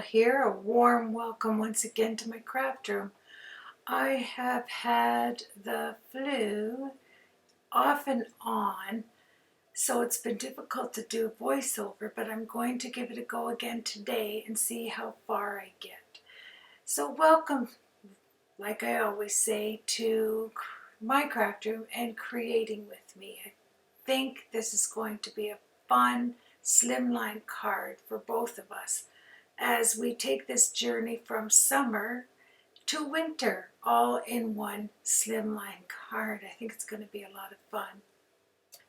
Cheryl here. A warm welcome once again to my craft room. I have had the flu off and on, so it's been difficult to do a voiceover, but I'm going to give it a go again today and see how far I get. So welcome, like I always say, to my craft room and creating with me. I think this is going to be a fun slimline card for both of us as we take this journey from summer to winter all in one slimline card. I think it's going to be a lot of fun.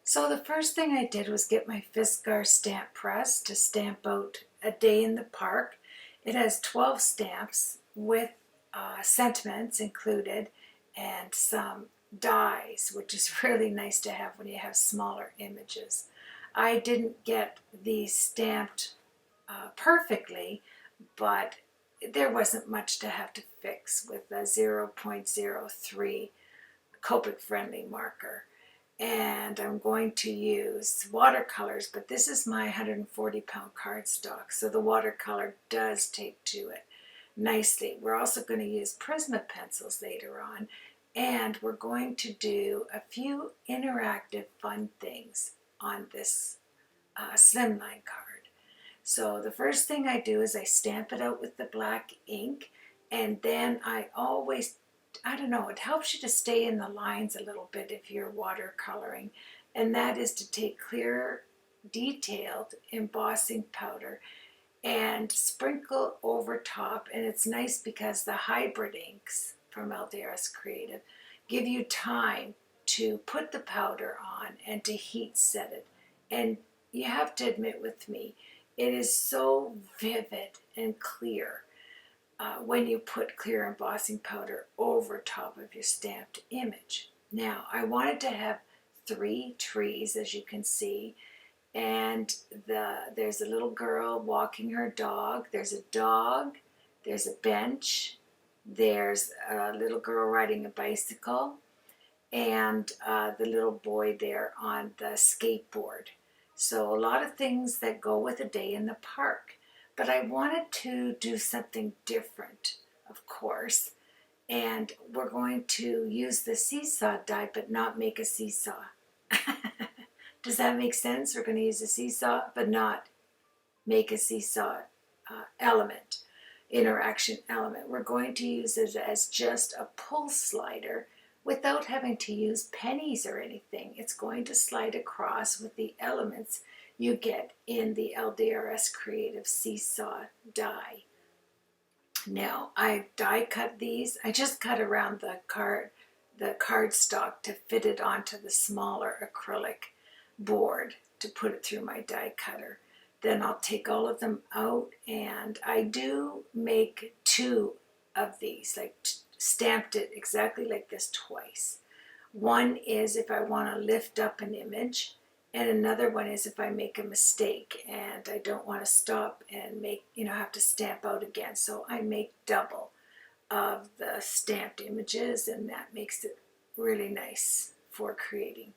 So the first thing I did was get my Fiskar stamp press to stamp out A Day in the Park. It has 12 stamps with sentiments included and some dies, which is really nice to have when you have smaller images. I didn't get these stamped perfectly, but there wasn't much to have to fix with a 0.03 Copic friendly marker. And I'm going to use watercolors, but this is my 140-pound cardstock, so the watercolor does take to it nicely. We're also going to use Prisma pencils later on, and we're going to do a few interactive fun things on this slimline card. So the first thing I do is I stamp it out with the black ink, and then I don't know, it helps you to stay in the lines a little bit if you're watercoloring, and that is to take clear, detailed embossing powder and sprinkle over top. And it's nice because the hybrid inks from LDRS Creative give you time to put the powder on and to heat set it. And you have to admit with me, it is so vivid and clear when you put clear embossing powder over top of your stamped image. Now, I wanted to have 3 trees, as you can see, and there's a little girl walking her dog, there's a bench, there's a little girl riding a bicycle, and the little boy there on the skateboard. So a lot of things that go with A Day in the Park. But I wanted to do something different, of course. And we're going to use the seesaw die, but not make a seesaw. Does that make sense? We're going to use a seesaw, but not make a seesaw interaction element. We're going to use it as just a pull slider without having to use pennies or anything. It's going to slide across with the elements you get in the LDRS Creative Seesaw die. Now, I die cut these. I just cut around the cardstock to fit it onto the smaller acrylic board to put it through my die cutter. Then I'll take all of them out, and I do make 2 of these, like stamped it exactly like this twice. One is if I want to lift up an image, and another one is if I make a mistake and I don't want to stop and have to stamp out again. So I make double of the stamped images, and that makes it really nice for creating.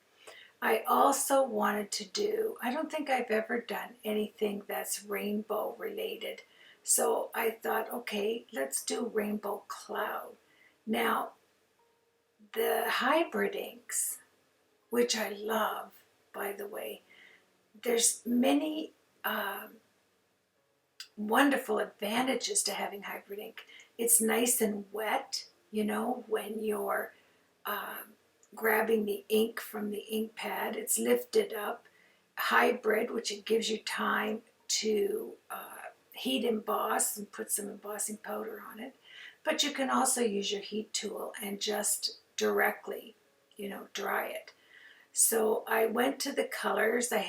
I also wanted to do, I don't think I've ever done anything that's rainbow related. So I thought, okay, let's do rainbow cloud. Now, the hybrid inks, which I love, by the way, there's many wonderful advantages to having hybrid ink. It's nice and wet, when you're grabbing the ink from the ink pad. It's lifted up. Hybrid, which it gives you time to heat emboss and put some embossing powder on it. But you can also use your heat tool and just directly, dry it. So I went to the colors. I even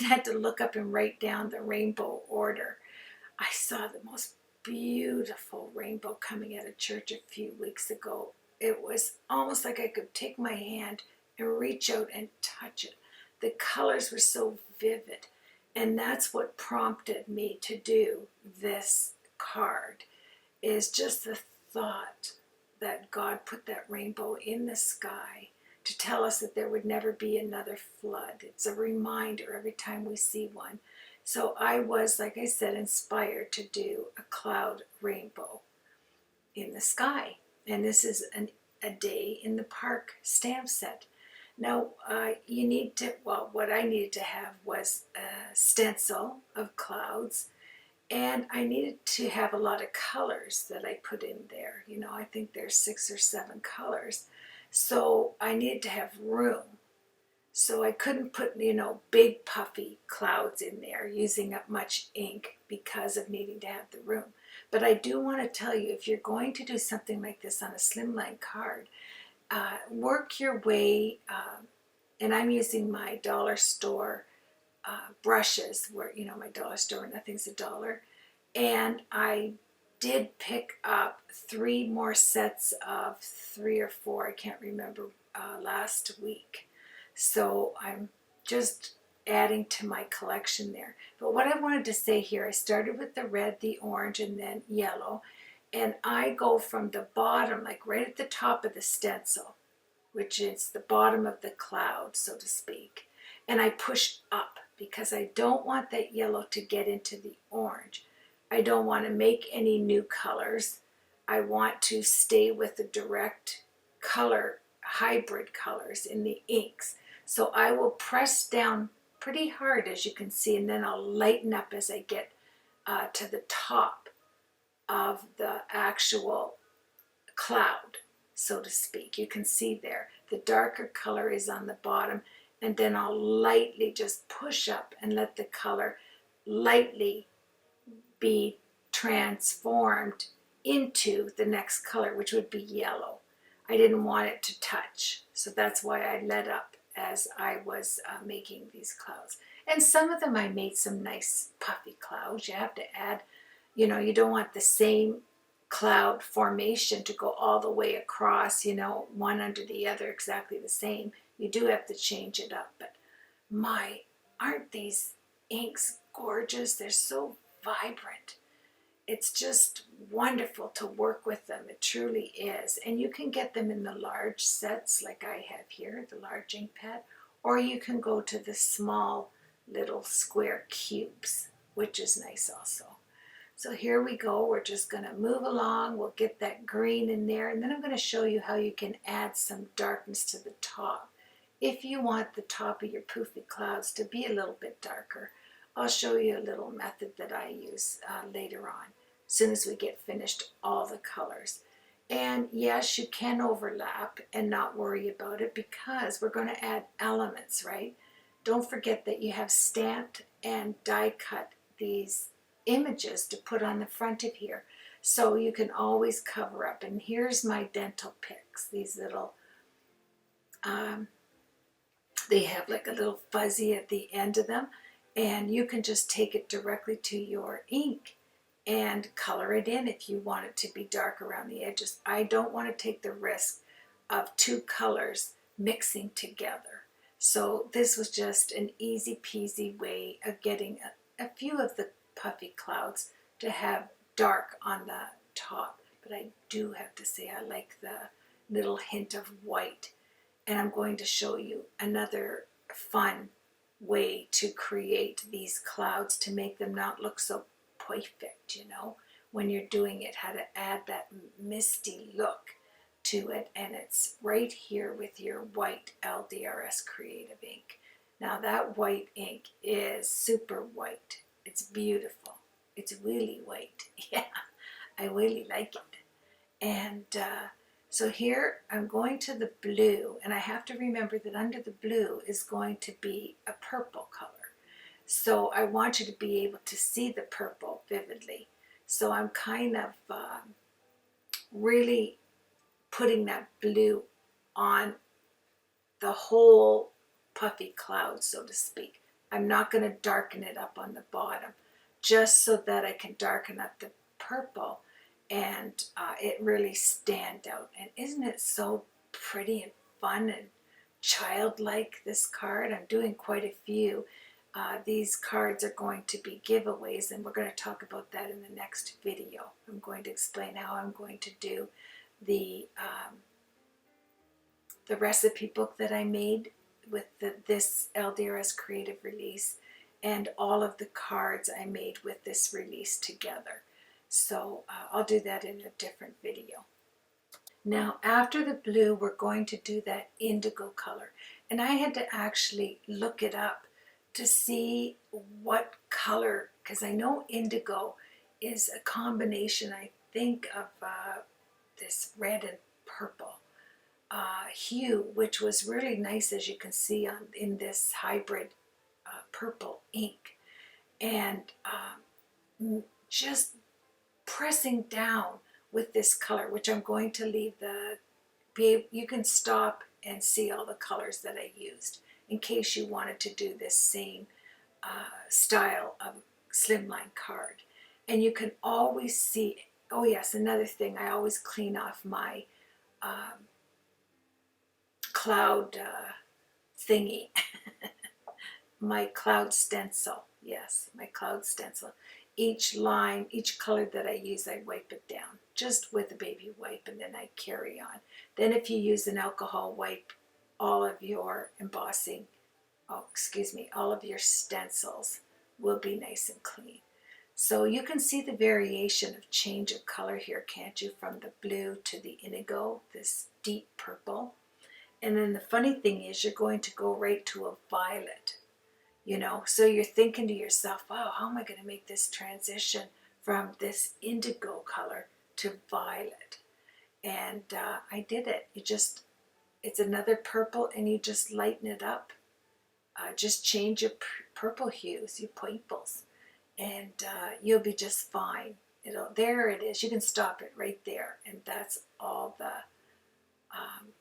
had to look up and write down the rainbow order. I saw the most beautiful rainbow coming out of church a few weeks ago. It was almost like I could take my hand and reach out and touch it. The colors were so vivid. And that's what prompted me to do this card, is just the thought that God put that rainbow in the sky to tell us that there would never be another flood. It's a reminder every time we see one. So I was, like I said, inspired to do a cloud rainbow in the sky. And this is a day in the park stamp set. Now, you need to, well, what I needed to have was a stencil of clouds, and I needed to have a lot of colors that I put in there. You know, I think there's 6 or 7 colors. So I needed to have room. So I couldn't put, you know, big puffy clouds in there using up much ink because of needing to have the room. But I do want to tell you, if you're going to do something like this on a slimline card, work your way, and I'm using my dollar store brushes, where, you know, my dollar store, nothing's $1. And I did pick up 3 more sets of 3 or 4, I can't remember, last week. So I'm just adding to my collection there. But what I wanted to say here, I started with the red, the orange, and then yellow. And I go from the bottom, like right at the top of the stencil, which is the bottom of the cloud, so to speak. And I push up because I don't want that yellow to get into the orange. I don't want to make any new colors. I want to stay with the direct color, hybrid colors in the inks. So I will press down pretty hard, as you can see, and then I'll lighten up as I get to the top of the actual cloud, so to speak. You can see there, the darker color is on the bottom, and then I'll lightly just push up and let the color lightly be transformed into the next color, which would be yellow. I didn't want it to touch, so that's why I let up as I was making these clouds. And some of them I made some nice puffy clouds. You have to add, you know, you don't want the same cloud formation to go all the way across, you know, one under the other exactly the same. You do have to change it up. But my, aren't these inks gorgeous? They're so vibrant. It's just wonderful to work with them. It truly is. And you can get them in the large sets like I have here, the large ink pad, or you can go to the small little square cubes, which is nice also. So here we go. We're just going to move along. We'll get that green in there, and then I'm going to show you how you can add some darkness to the top. If you want the top of your poofy clouds to be a little bit darker, I'll show you a little method that I use later on, as soon as we get finished all the colors. And yes, you can overlap and not worry about it because we're going to add elements, right? Don't forget that you have stamped and die cut these images to put on the front of here, so you can always cover up. And here's my dental picks, these little they have like a little fuzzy at the end of them, and you can just take it directly to your ink and color it in if you want it to be dark around the edges. I don't want to take the risk of 2 colors mixing together, so this was just an easy peasy way of getting a few of the puffy clouds to have dark on the top. But I do have to say I like the little hint of white, and I'm going to show you another fun way to create these clouds to make them not look so perfect, you know, when you're doing it, how to add that misty look to it. And it's right here with your white LDRS Creative ink. Now that white ink is super white. It's beautiful. It's really white. Yeah, I really like it. And so here I'm going to the blue, and I have to remember that under the blue is going to be a purple color. So I want you to be able to see the purple vividly. So I'm kind of really putting that blue on the whole puffy cloud, so to speak. I'm not going to darken it up on the bottom, just so that I can darken up the purple and it really stand out. And isn't it so pretty and fun and childlike, this card? I'm doing quite a few. These cards are going to be giveaways, and we're going to talk about that in the next video. I'm going to explain how I'm going to do the recipe book that I made with this LDRS Creative release, and all of the cards I made with this release together. So I'll do that in a different video. Now after the blue, we're going to do that indigo color. And I had to actually look it up to see what color, because I know indigo is a combination, I think, of this red and purple hue, which was really nice, as you can see in this hybrid purple ink. And just pressing down with this color, which I'm going to leave you can stop and see all the colors that I used in case you wanted to do this same style of slimline card. And you can always see, oh yes, another thing, I always clean off my cloud thingy, my cloud stencil. Yes, my cloud stencil. Each line, each color that I use, I wipe it down just with a baby wipe, and then I carry on. Then if you use an alcohol wipe, all of your embossing, all of your stencils will be nice and clean. So you can see the variation of change of color here, can't you? From the blue to the indigo, this deep purple. And then the funny thing is, you're going to go right to a violet. You know, so you're thinking to yourself, wow, how am I going to make this transition from this indigo color to violet? And I did it. It's another purple, and you just lighten it up. Just change your purple hues, your purples, and you'll be just fine. There it is. You can stop it right there. And that's all the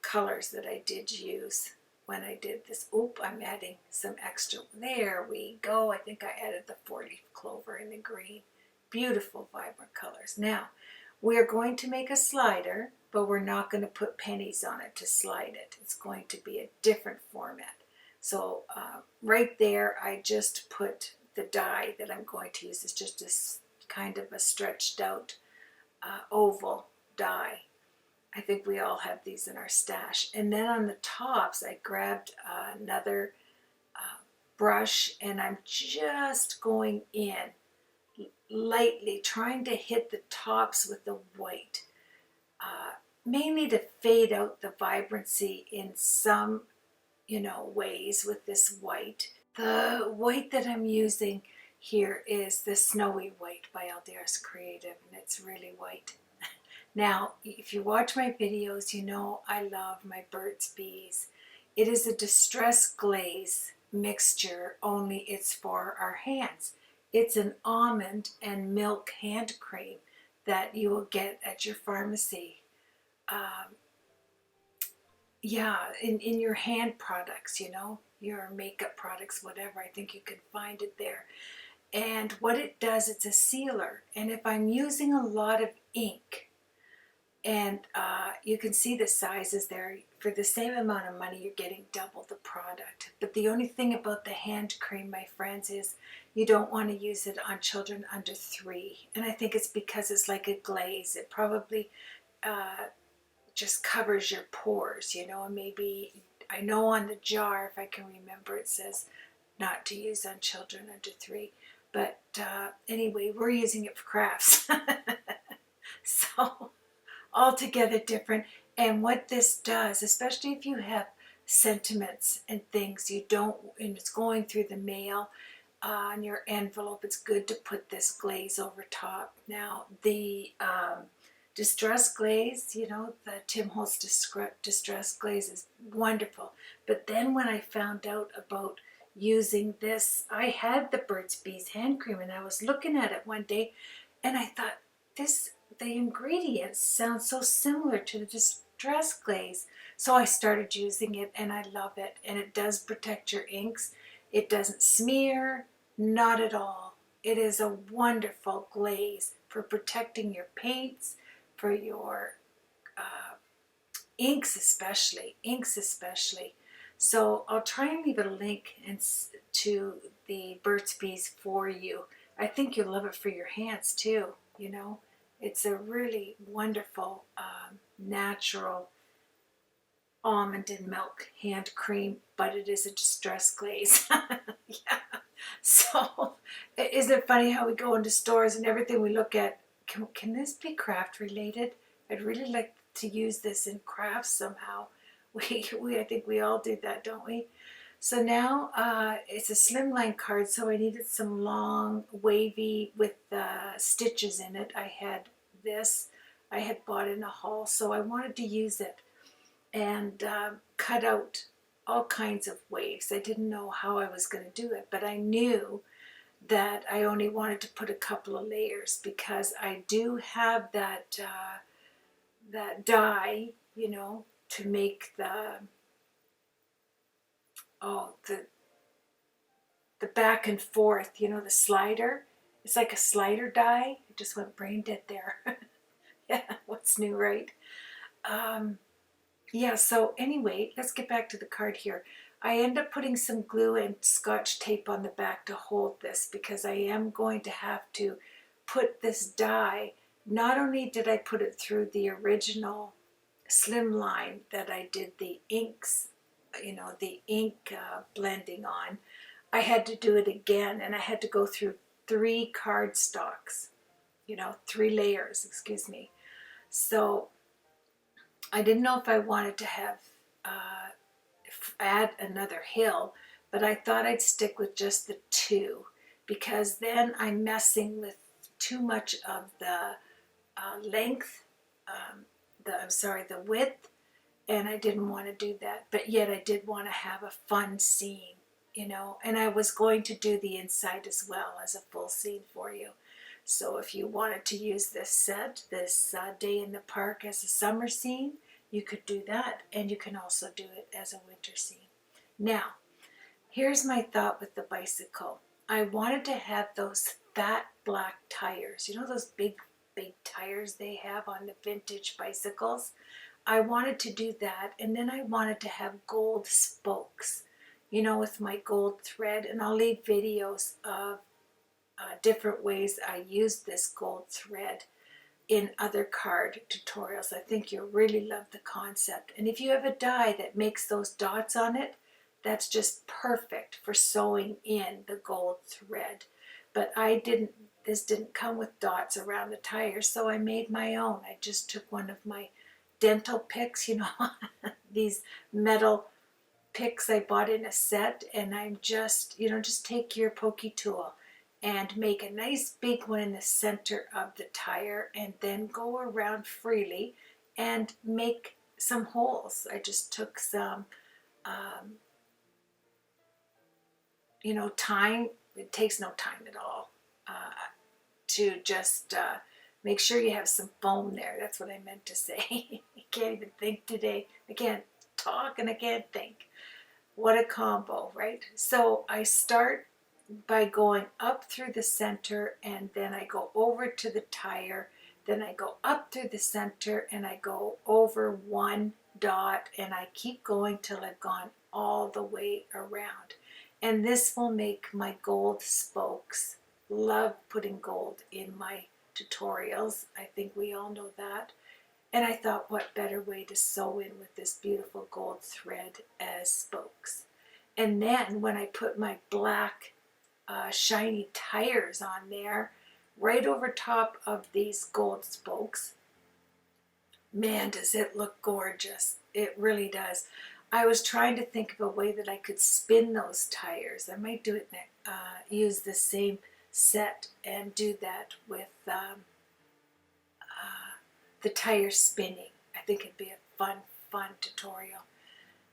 colors that I did use when I did this. Oop, I'm adding some extra. There we go. I think I added the 4-leaf clover in the green. Beautiful, vibrant colors. Now, we're going to make a slider, but we're not going to put pennies on it to slide it. It's going to be a different format. So right there, I just put the die that I'm going to use. It's just this kind of a stretched out oval die. I think we all have these in our stash. And then on the tops, I grabbed another brush, and I'm just going in lightly, trying to hit the tops with the white, mainly to fade out the vibrancy in some, ways with this white. The white that I'm using here is the Snowy White by LDRS Creative, and it's really white. Now, if you watch my videos, you know I love my Burt's Bees. It is a distress glaze mixture, only it's for our hands. It's an almond and milk hand cream that you will get at your pharmacy. In your hand products, your makeup products, whatever. I think you can find it there. And what it does, it's a sealer. And if I'm using a lot of ink, and you can see the sizes there. For the same amount of money, you're getting double the product. But the only thing about the hand cream, my friends, is you don't want to use it on children under 3. And I think it's because it's like a glaze. It probably just covers your pores, and maybe, I know on the jar, if I can remember, it says not to use on children under 3. But anyway, we're using it for crafts. So altogether different. And what this does, especially if you have sentiments and things and it's going through the mail on your envelope, it's good to put this glaze over top. Now, the distress glaze, the Tim Holtz distress glaze is wonderful. But then when I found out about using this, I had the Burt's Bees hand cream, and I was looking at it one day, and I thought, the ingredients sound so similar to the distress glaze. So I started using it, and I love it. And it does protect your inks. It doesn't smear, not at all. It is a wonderful glaze for protecting your paints, for your inks especially. So I'll try and leave a link to the Burt's Bees for you. I think you'll love it for your hands too, It's a really wonderful, natural almond and milk hand cream, but it is a distress glaze. Yeah. So isn't it funny how we go into stores and everything we look at, can this be craft related? I'd really like to use this in crafts somehow. I think we all do that, don't we? So now it's a slimline card, so I needed some long, wavy with stitches in it. I had this. I had bought in a haul, so I wanted to use it and cut out all kinds of waves. I didn't know how I was going to do it, but I knew that I only wanted to put a couple of layers because I do have that die, you know, to make the back and forth, you know, the slider. It's like a slider die. I just went brain dead there. Yeah, what's new, right? Yeah, so anyway, let's get back to the card here. I end up putting some glue and scotch tape on the back to hold this because I am going to have to put this die. Not only did I put it through the original Slimline that I did the inks, you know, the ink blending on, I had to do it again, and I had to go through 3 cardstocks, you know, 3 layers, excuse me. So I didn't know if I wanted to have add another hill, but I thought I'd stick with just the 2 because then I'm messing with too much of the length, the width, and I didn't want to do that. But yet I did want to have a fun scene, you know, and I was going to do the inside as well as a full scene for you. So if you wanted to use this set, this day in the park as a summer scene, you could do that, and you can also do it as a winter scene. Now, here's my thought with the bicycle. I wanted to have those fat black tires. You know those big tires they have on the vintage bicycles? I wanted to do that, and then I wanted to have gold spokes, you know, with my gold thread, and I'll leave videos of different ways I use this gold thread in other card tutorials. I think you'll really love the concept. And if you have a die that makes those dots on it, that's just perfect for sewing in the gold thread. But this didn't come with dots around the tires, so I made my own. I just took one of my dental picks, you know, these metal picks I bought in a set, and I'm just, you know, just take your pokey tool and make a nice big one in the center of the tire, and then go around freely and make some holes. I just took some, you know, time. It takes no time at all to just make sure you have some foam there. That's what I meant to say. I can't even think today. I can't talk and I can't think. What a combo, right? So I start by going up through the center, and then I go over to the tire, then I go up through the center, and I go over one dot, and I keep going till I've gone all the way around. And this will make my gold spokes. Love putting gold in my tutorials. I think we all know that. And I thought, what better way to sew in with this beautiful gold thread as spokes. And then when I put my black shiny tires on there, right over top of these gold spokes, man, does it look gorgeous. It really does. I was trying to think of a way that I could spin those tires. I might do it use the same set and do that with the tire spinning. I think it'd be a fun tutorial.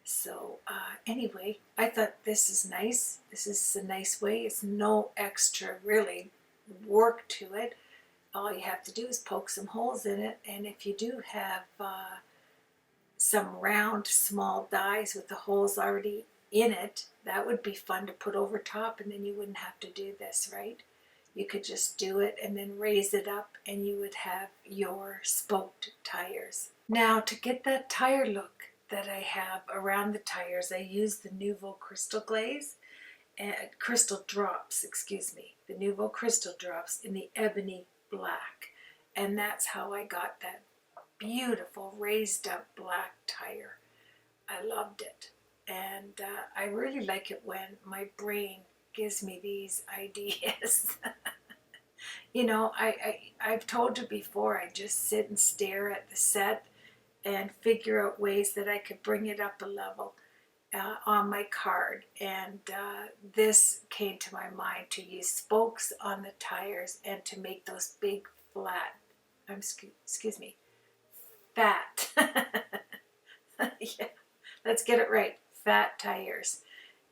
So anyway, I thought this is nice. This is a nice way. It's no extra really work to it. All you have to do is poke some holes in it, and if you do have some round small dies with the holes already in it, that would be fun to put over top, and then you wouldn't have to do this, right? You could just do it and then raise it up, and you would have your spoked tires. Now, to get that tire look that I have around the tires, I use the Nouveau Crystal Glaze, Crystal Drops, excuse me, the Nouveau Crystal Drops in the ebony black, and that's how I got that beautiful raised up black tire. I loved it, and I really like it when my brain gives me these ideas. You know, I've told you before, I just sit and stare at the set and figure out ways that I could bring it up a level on my card. And this came to my mind, to use spokes on the tires and to make those big flat, excuse me, fat. Yeah, let's get it right. Fat tires.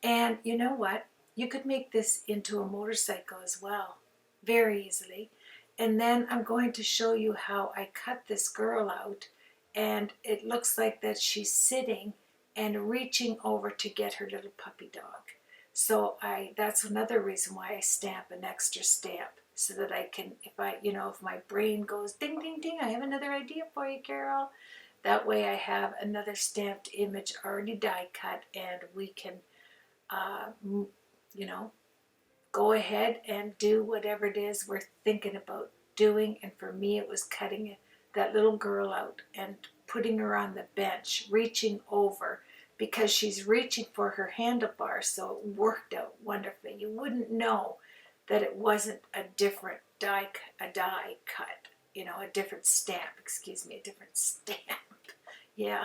And you know what? You could make this into a motorcycle as well, very easily. And then I'm going to show you how I cut this girl out, and it looks like that she's sitting and reaching over to get her little puppy dog. So that's another reason why I stamp an extra stamp, so that I can, if my brain goes ding, ding, ding, I have another idea for you, Carol. That way I have another stamped image already die cut, and we can, go ahead and do whatever it is we're thinking about doing. And for me, it was cutting that little girl out and putting her on the bench, reaching over, because she's reaching for her handlebar, so it worked out wonderfully. You wouldn't know that it wasn't a different die cut, a different stamp, a different stamp. Yeah.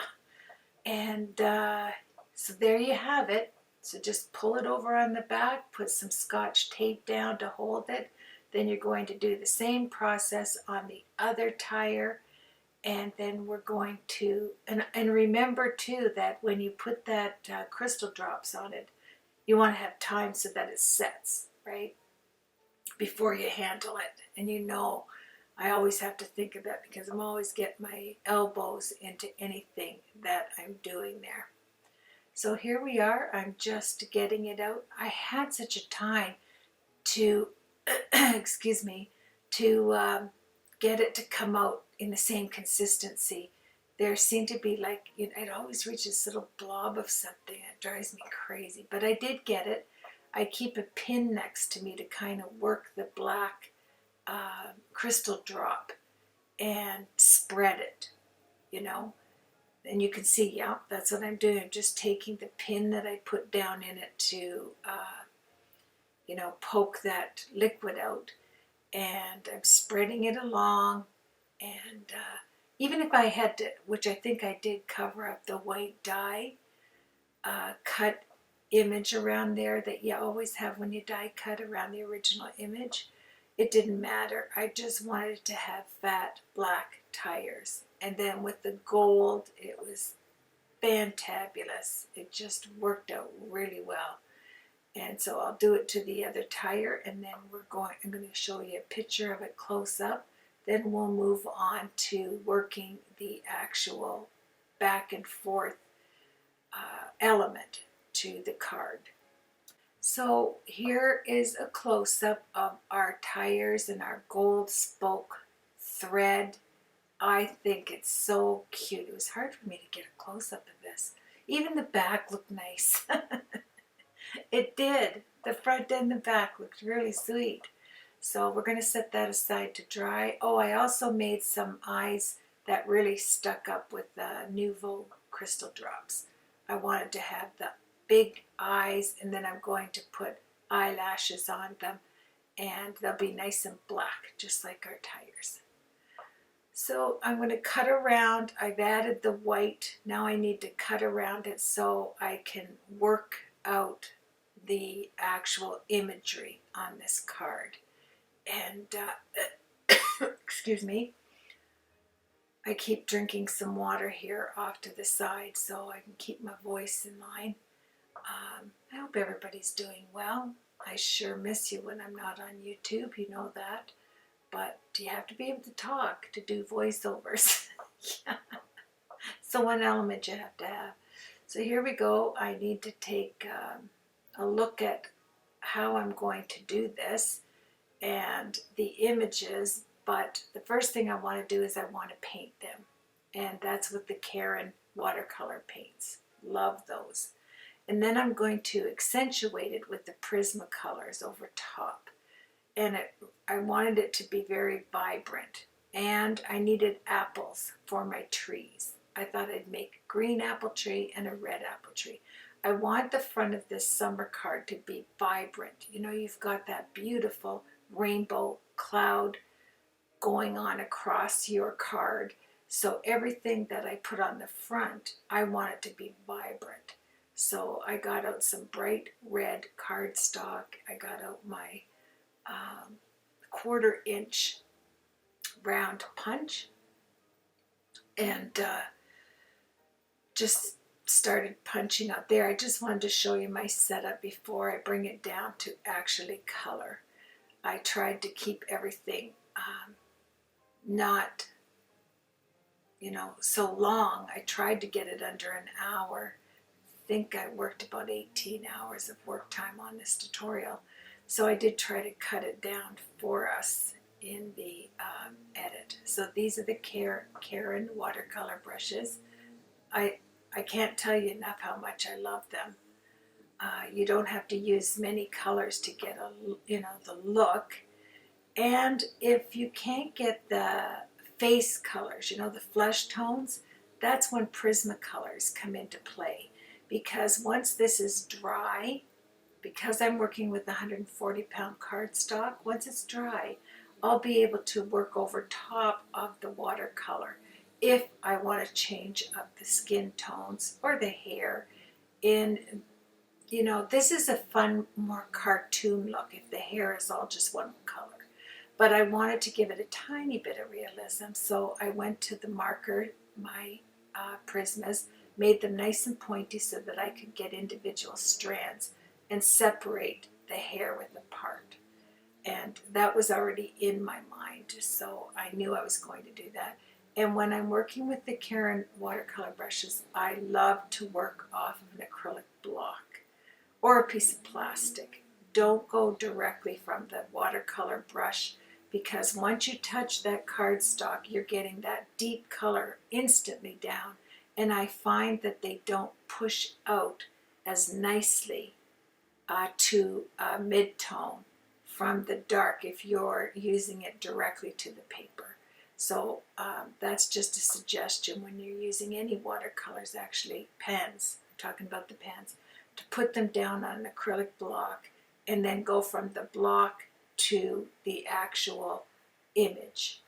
And so there you have it. So just pull it over on the back, put some Scotch tape down to hold it. Then you're going to do the same process on the other tire. And then we're going to, and remember too that when you put that crystal drops on it, you want to have time so that it sets, right? Before you handle it. And I always have to think of that, because I'm always getting my elbows into anything that I'm doing there. So here we are. I'm just getting it out. I had such a time to, to get it to come out in the same consistency. There seemed to be like, it always reaches this little blob of something. It drives me crazy. But I did get it. I keep a pin next to me to kind of work the black crystal drop and spread it, And you can see, yeah, that's what I'm doing. I'm just taking the pin that I put down in it to, poke that liquid out. And I'm spreading it along. And even if I had to, which I think I did, cover up the white dye cut image around there that you always have when you die cut around the original image, it didn't matter. I just wanted to have fat black tires. And then with the gold, it was fantabulous. It just worked out really well. And so I'll do it to the other tire, and then I'm going to show you a picture of it close up. Then we'll move on to working the actual back and forth element to the card. So here is a close-up of our tires and our gold spoke thread. I think it's so cute. It was hard for me to get a close-up of this. Even the back looked nice. It did. The front and the back looked really sweet. So we're going to set that aside to dry. Oh, I also made some eyes that really stuck up with the Nouveau crystal drops. I wanted to have the big eyes, and then I'm going to put eyelashes on them, and they'll be nice and black, just like our tires. So I'm going to cut around. I've added the white. Now I need to cut around it so I can work out the actual imagery on this card. And excuse me, I keep drinking some water here off to the side so I can keep my voice in line. I hope everybody's doing well. I sure miss you when I'm not on YouTube, you know that. But you have to be able to talk to do voiceovers. Yeah. So one element you have to have. So here we go. I need to take a look at how I'm going to do this and the images. But the first thing I want to do is I want to paint them. And that's with the Karen watercolor paints. Love those. And then I'm going to accentuate it with the Prismacolors over top. And I wanted it to be very vibrant. And I needed apples for my trees. I thought I'd make a green apple tree and a red apple tree. I want the front of this summer card to be vibrant. You know, you've got that beautiful rainbow cloud going on across your card. So everything that I put on the front, I want it to be vibrant. So I got out some bright red cardstock. I got out my 1/4-inch round punch and just started punching out there. I just wanted to show you my setup before I bring it down to actually color. I tried to keep everything not, you know, so long. I tried to get it under an hour. I think I worked about 18 hours of work time on this tutorial. So I did try to cut it down for us in the edit. So these are the Karen watercolor brushes. I can't tell you enough how much I love them. You don't have to use many colors to get the look. And if you can't get the face colors, the flesh tones, that's when Prismacolors come into play. Because once this is dry, because I'm working with 140-pound cardstock, once it's dry, I'll be able to work over top of the watercolor if I want to change up the skin tones or the hair. This is a fun, more cartoon look if the hair is all just one color. But I wanted to give it a tiny bit of realism, so I went to the marker, my Prismas, made them nice and pointy so that I could get individual strands and separate the hair with the part. And that was already in my mind, so I knew I was going to do that. And when I'm working with the Karen watercolor brushes, I love to work off of an acrylic block or a piece of plastic. Don't go directly from the watercolor brush, because once you touch that cardstock, you're getting that deep color instantly down. And I find that they don't push out as nicely to mid-tone from the dark if you're using it directly to the paper. So that's just a suggestion when you're using any watercolors, actually pens, I'm talking about the pens, to put them down on an acrylic block and then go from the block to the actual image.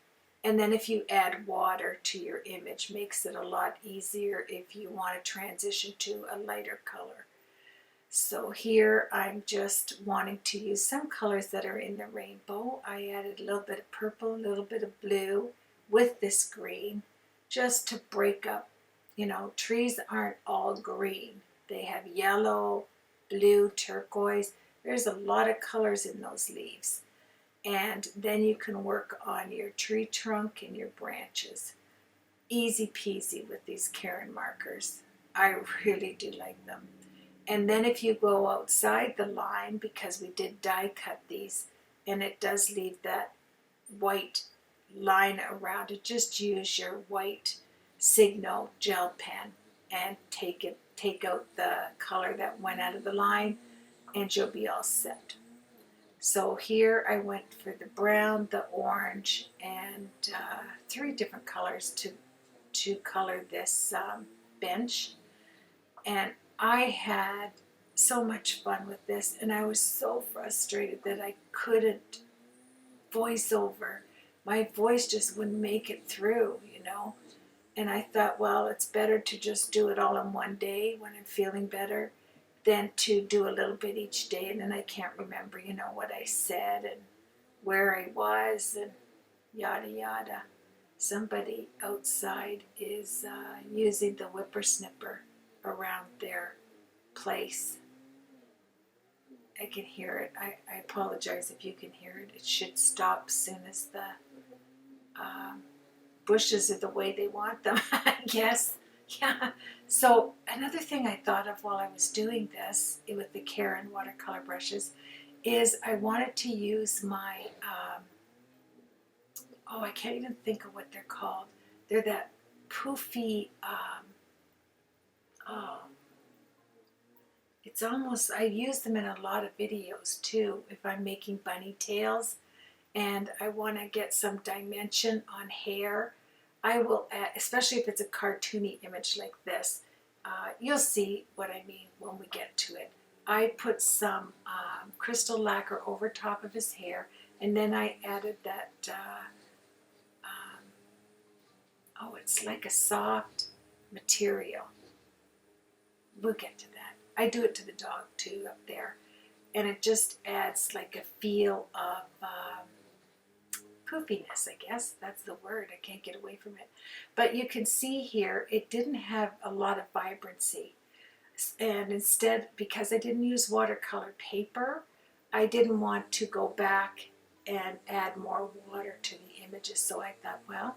And then if you add water to your image, makes it a lot easier if you want to transition to a lighter color. So here I'm just wanting to use some colors that are in the rainbow. I added a little bit of purple, a little bit of blue with this green, just to break up. Trees aren't all green. They have yellow, blue, turquoise. There's a lot of colors in those leaves. And then you can work on your tree trunk and your branches. Easy peasy with these Karen markers. I really do like them. And then if you go outside the line, because we did die cut these, and it does leave that white line around it, just use your white Signo gel pen and take out the color that went out of the line, and you'll be all set. So here I went for the brown, the orange, and 3 different colors to color this bench. And I had so much fun with this, and I was so frustrated that I couldn't voice over. My voice just wouldn't make it through, And I thought, well, it's better to just do it all in one day when I'm feeling better than to do a little bit each day, and then I can't remember, what I said and where I was and yada yada. Somebody outside is using the whippersnipper around their place. I can hear it. I apologize if you can hear it. It should stop as soon as the bushes are the way they want them, I guess. Yeah. So another thing I thought of while I was doing this with the Karen watercolor brushes is I wanted to use my, I can't even think of what they're called. They're that poofy, it's almost, I use them in a lot of videos too if I'm making bunny tails and I want to get some dimension on hair. I will add, especially if it's a cartoony image like this, you'll see what I mean when we get to it. I put some crystal lacquer over top of his hair, and then I added that, oh, it's like a soft material. We'll get to that. I do it to the dog too up there, and it just adds like a feel of poofiness, I guess. That's the word. I can't get away from it. But you can see here, it didn't have a lot of vibrancy. And instead, because I didn't use watercolor paper, I didn't want to go back and add more water to the images. So I thought, well,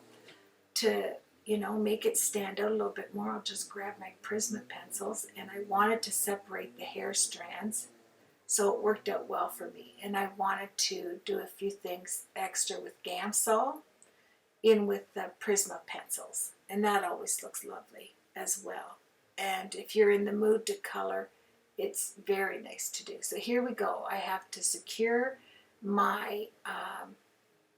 to, you know, make it stand out a little bit more, I'll just grab my Prisma pencils, and I wanted to separate the hair strands. So it worked out well for me. And I wanted to do a few things extra with Gamsol in with the Prisma pencils. And that always looks lovely as well. And if you're in the mood to color, it's very nice to do. So here we go. I have to secure my,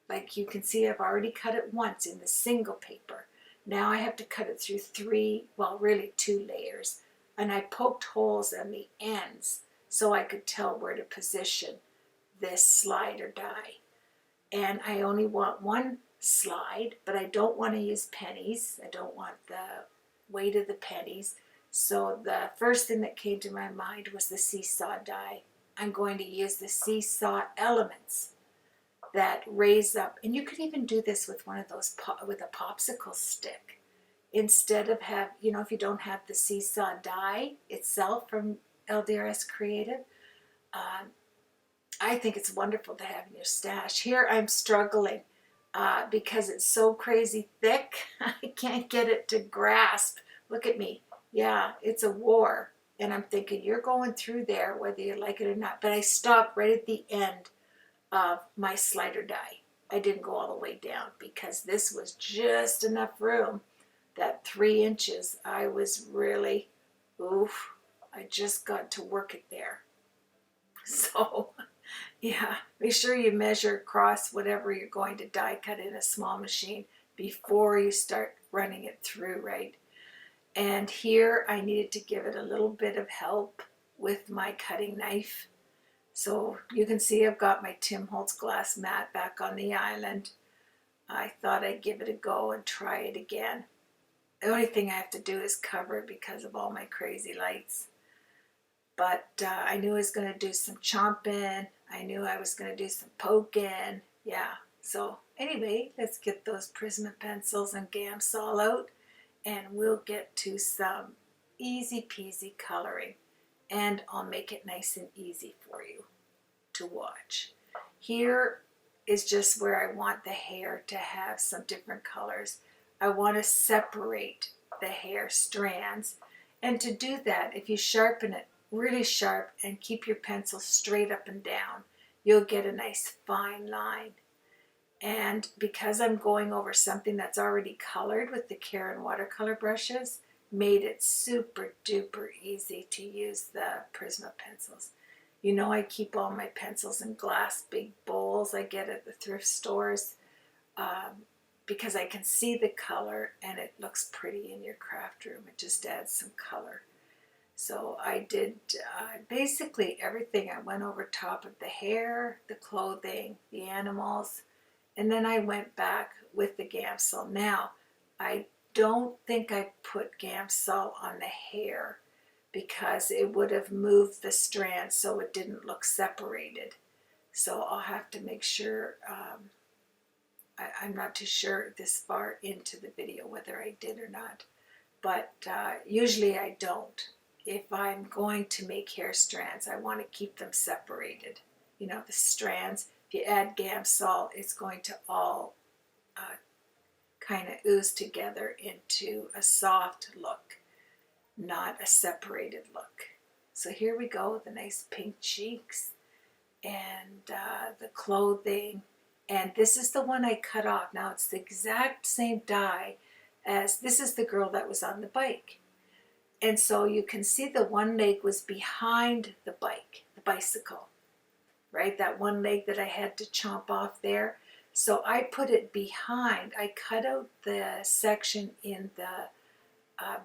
like you can see, I've already cut it once in the single paper. Now I have to cut it through 3, well, really 2 layers. And I poked holes on the ends so I could tell where to position this slide or die. And I only want 1 slide, but I don't want to use pennies. I don't want the weight of the pennies. So the first thing that came to my mind was the seesaw die. I'm going to use the seesaw elements that raise up. And you could even do this with one of those, with a popsicle stick. Instead of you know, if you don't have the seesaw die itself from LDRS Creative, I think it's wonderful to have in your stash. Here I'm struggling because it's so crazy thick. I can't get it to grasp. Look at me. Yeah, it's a war. And I'm thinking, you're going through there whether you like it or not. But I stopped right at the end of my slider die. I didn't go all the way down because this was just enough room. That 3 inches, I was really, oof, I just got to work it there. So, yeah, make sure you measure across whatever you're going to die cut in a small machine before you start running it through, right? And here I needed to give it a little bit of help with my cutting knife. So you can see I've got my Tim Holtz glass mat back on the island. I thought I'd give it a go and try it again. The only thing I have to do is cover it because of all my crazy lights. But I knew I was going to do some chomping. I knew I was going to do some poking. Yeah. So anyway, let's get those Prisma pencils and Gamsol out, and we'll get to some easy peasy coloring. And I'll make it nice and easy for you to watch. Here is just where I want the hair to have some different colors. I want to separate the hair strands. And to do that, if you sharpen it really sharp and keep your pencil straight up and down, you'll get a nice fine line. And because I'm going over something that's already colored with the Karen watercolor brushes, made it super duper easy to use the Prisma pencils. You know, I keep all my pencils in glass big bowls I get at the thrift stores because I can see the color and it looks pretty in your craft room. It just adds some color. So I did basically everything. I went over top of the hair, the clothing, the animals, and then I went back with the Gamsol. Now, I don't think I put Gamsol on the hair because it would have moved the strands so it didn't look separated. So I'll have to make sure, I'm not too sure this far into the video whether I did or not, but usually I don't. If I'm going to make hair strands, I want to keep them separated. You know, the strands, if you add Gamsol, it's going to all kind of ooze together into a soft look, not a separated look. So here we go, the nice pink cheeks and the clothing. And this is the one I cut off. Now it's the exact same die as, this is the girl that was on the bike. And so you can see the one leg was behind the bike, the bicycle, right? That one leg that I had to chomp off there. So I put it behind. I cut out the section in the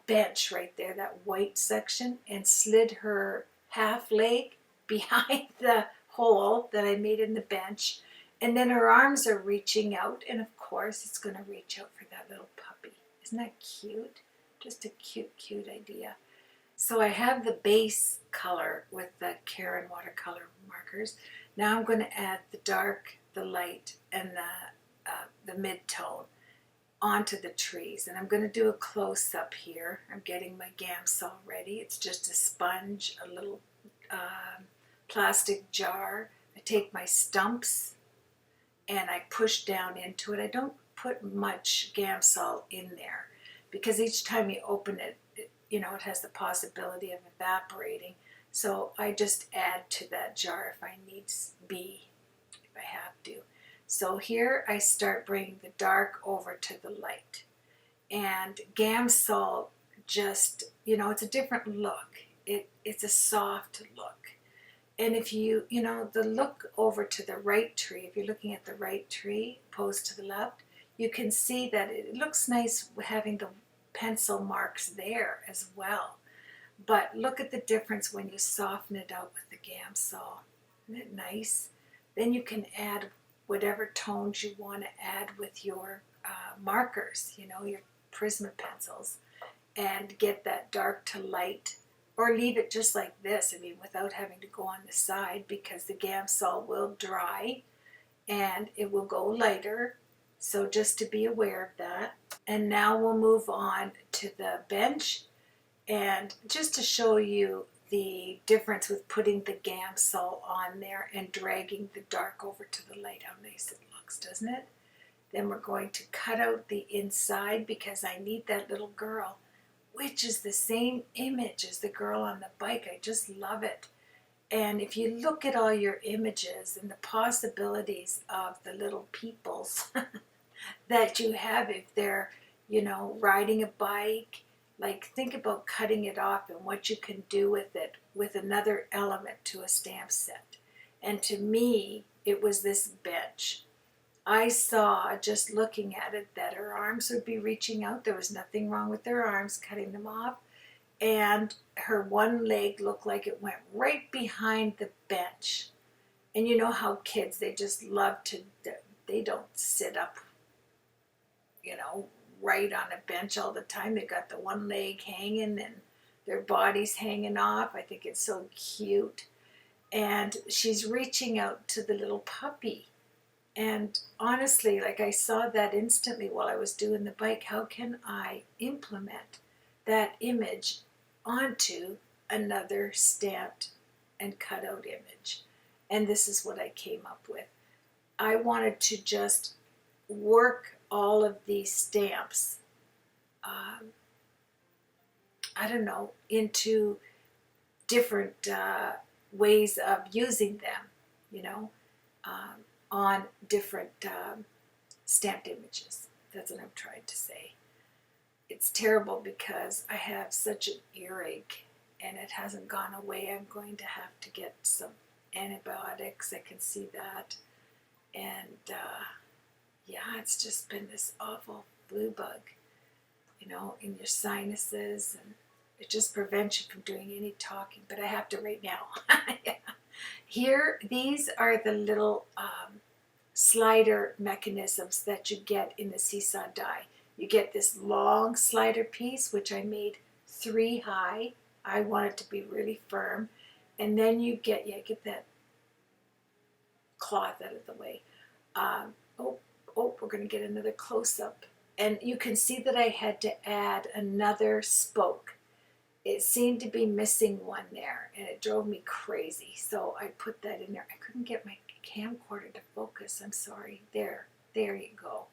bench right there, that white section, and slid her half leg behind the hole that I made in the bench. And then her arms are reaching out, and of course it's going to reach out for that little puppy. Isn't that cute? Just a cute, cute idea. So I have the base color with the Karen watercolor markers. Now I'm going to add the dark, the light, and the mid-tone onto the trees. And I'm going to do a close-up here. I'm getting my Gamsol ready. It's just a sponge, a little plastic jar. I take my stumps and I push down into it. I don't put much Gamsol in there because each time you open it, you know, it has the possibility of evaporating. So I just add to that jar if I needs be, if I have to. So here I start bringing the dark over to the light. And Gamsol just, you know, it's a different look. It's a soft look. And if you know, the look over to the right tree, if you're looking at the right tree opposed to the left, you can see that it looks nice having the pencil marks there as well. But look at the difference when you soften it out with the Gamsol. Isn't it nice? Then you can add whatever tones you want to add with your markers, you know, your Prisma pencils, and get that dark to light, or leave it just like this, I mean, without having to go on the side, because the Gamsol will dry and it will go lighter. So just to be aware of that. And now we'll move on to the bench, and just to show you the difference with putting the Gamsol on there and dragging the dark over to the light. How nice it looks, doesn't it? Then we're going to cut out the inside because I need that little girl, which is the same image as the girl on the bike. I just love it. And if you look at all your images and the possibilities of the little peoples that you have, if they're, you know, riding a bike, like think about cutting it off and what you can do with it with another element to a stamp set. And to me, it was this bench. I saw, just looking at it, that her arms would be reaching out. There was nothing wrong with her arms, cutting them off. And her one leg looked like it went right behind the bench. And you know how kids, they just love to, they don't sit up, you know, right on a bench all the time. They've got the one leg hanging and their body's hanging off. I think it's so cute. And she's reaching out to the little puppy. And honestly, like, I saw that instantly while I was doing the bike. How can I implement that image onto another stamped and cut out image? And this is what I came up with. I wanted to just work all of these stamps, I don't know, into different ways of using them, you know, on different stamped images. That's what I'm trying to say. It's terrible because I have such an earache and it hasn't gone away. I'm going to have to get some antibiotics. I can see that. And yeah, it's just been this awful flu bug, you know, in your sinuses, and it just prevents you from doing any talking. But I have to right now. Yeah. Here, these are the little slider mechanisms that you get in the seesaw die. You get this long slider piece, which I made 3 high. I want it to be really firm. And then you get, yeah, get that cloth out of the way. We're going to get another close-up. And you can see that I had to add another spoke. It seemed to be missing one there, and it drove me crazy. So I put that in there. I couldn't get my camcorder to focus. I'm sorry. There you go.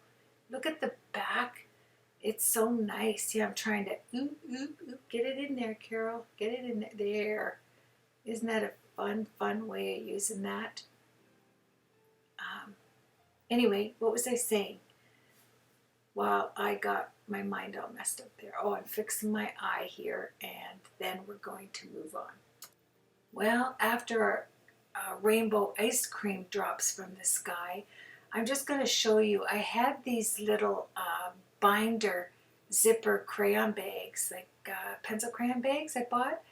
Look at the back. It's so nice. Yeah, I'm trying to get it in there, Carol. Get it in there. There. Isn't that a fun way of using that? Anyway, what was I saying? Well, I got my mind all messed up there. Oh, I'm fixing my eye here, and then we're going to move on. Well, after rainbow ice cream drops from the sky, I'm just going to show you. I had these little binder zipper crayon bags, like pencil crayon bags I bought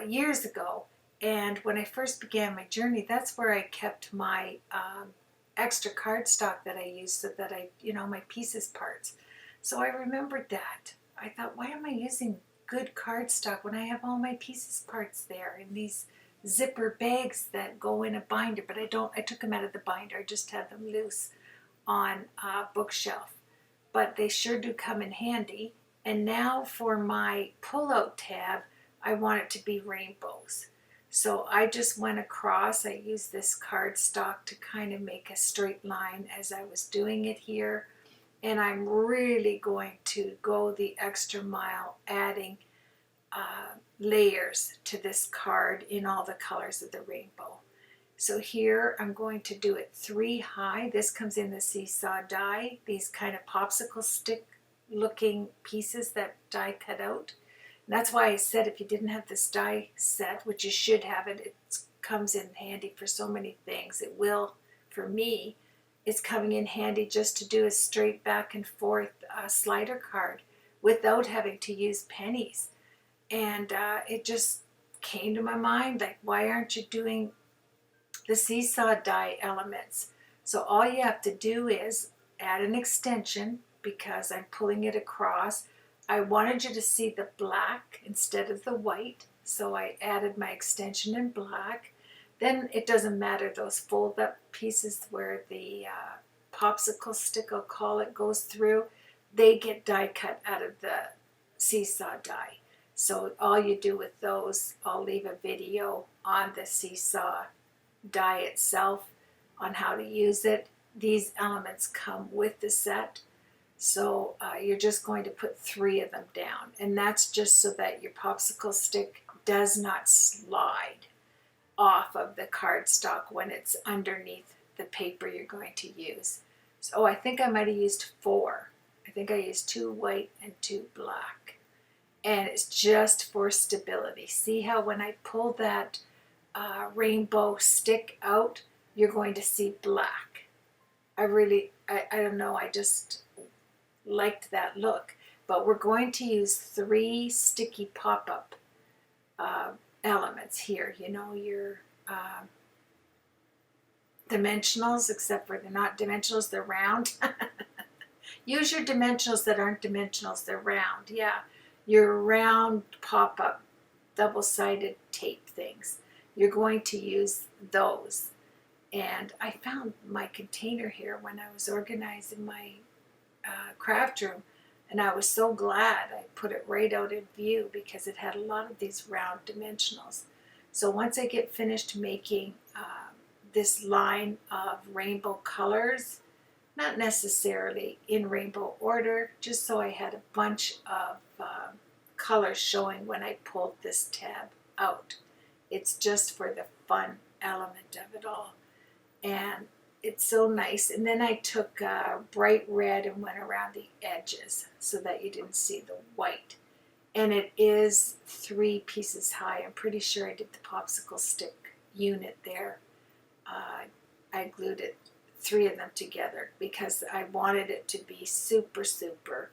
years ago. And when I first began my journey, that's where I kept my extra cardstock that I used, so that my pieces parts. So I remembered that. I thought, why am I using good cardstock when I have all my pieces parts there in these zipper bags that go in a binder? But I took them out of the binder. I just had them loose on a bookshelf. But they sure do come in handy. And now for my pull-out tab, I want it to be rainbows. So I just went across, I used this cardstock to kind of make a straight line as I was doing it here. And I'm really going to go the extra mile, adding layers to this card in all the colors of the rainbow. So here I'm going to do it 3 high. This comes in the seesaw die, these kind of popsicle stick looking pieces that die cut out. And that's why I said if you didn't have this die set, which you should have it, it comes in handy for so many things. It will for me. It's coming in handy just to do a straight back and forth slider card without having to use pennies. And it just came to my mind, like, why aren't you doing the seesaw die elements? So all you have to do is add an extension, because I'm pulling it across. I wanted you to see the black instead of the white, so I added my extension in black. Then it doesn't matter, those fold up pieces where the popsicle stick, I'll call it, goes through, they get die cut out of the seesaw die. So all you do with those, I'll leave a video on the seesaw die itself on how to use it. These elements come with the set. So you're just going to put 3 of them down, and that's just so that your popsicle stick does not slide off of the cardstock when it's underneath the paper you're going to use. So I think I might have used 4. I think I used 2 white and 2 black, and it's just for stability. See how when I pull that rainbow stick out, you're going to see black. I don't know, I just liked that look. But we're going to use 3 sticky pop-up elements here. You know, your dimensionals, except for they're not dimensionals, they're round. Use your dimensionals that aren't dimensionals, they're round. Yeah, your round pop-up double-sided tape things. You're going to use those. And I found my container here when I was organizing my craft room, and I was so glad I put it right out in view, because it had a lot of these round dimensionals. So once I get finished making this line of rainbow colors, not necessarily in rainbow order, just so I had a bunch of colors showing when I pulled this tab out. It's just for the fun element of it all. And it's so nice. And then I took bright red and went around the edges so that you didn't see the white. And it is 3 pieces high. I'm pretty sure I did the popsicle stick unit there. I glued it, 3 of them together, because I wanted it to be super, super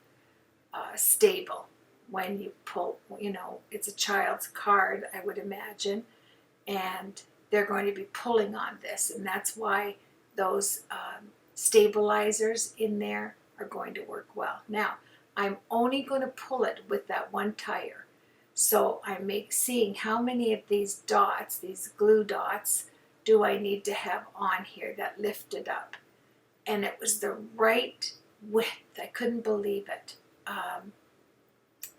stable when you pull. You know, it's a child's card, I would imagine, and they're going to be pulling on this, and that's why those stabilizers in there are going to work well. Now, I'm only going to pull it with that 1 tire. So I'm seeing how many of these dots, these glue dots, do I need to have on here that lifted up. And it was the right width. I couldn't believe it.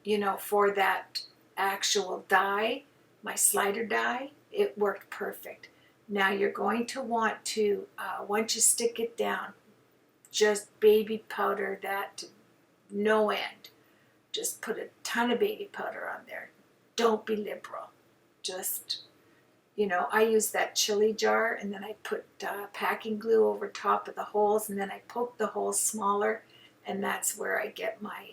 You know, for that actual die, my slider die, it worked perfect. Now you're going to want to, once you stick it down, just baby powder that to no end. Just put a ton of baby powder on there. Don't be liberal. Just, you know, I use that chili jar, and then I put packing glue over top of the holes, and then I poke the holes smaller, and that's where I get my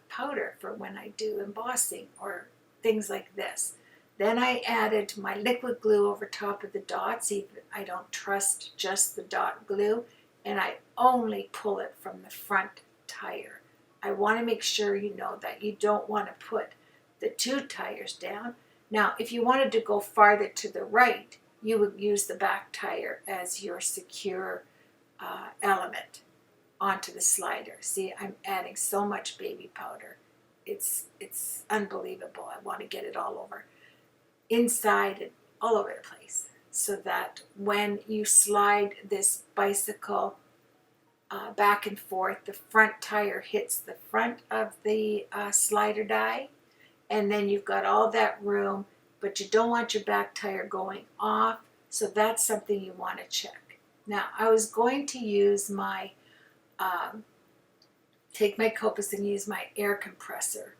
powder for when I do embossing or things like this. Then I added my liquid glue over top of the dots. Even I don't trust just the dot glue, and I only pull it from the front tire. I want to make sure you know that you don't want to put the two tires down. Now, if you wanted to go farther to the right, you would use the back tire as your secure element onto the slider. See, I'm adding so much baby powder. It's unbelievable. I want to get it all over, inside and all over the place, so that when you slide this bicycle back and forth, the front tire hits the front of the slider die, and then you've got all that room, but you don't want your back tire going off, so that's something you want to check. Now, I was going to use my take my Copics and use my air compressor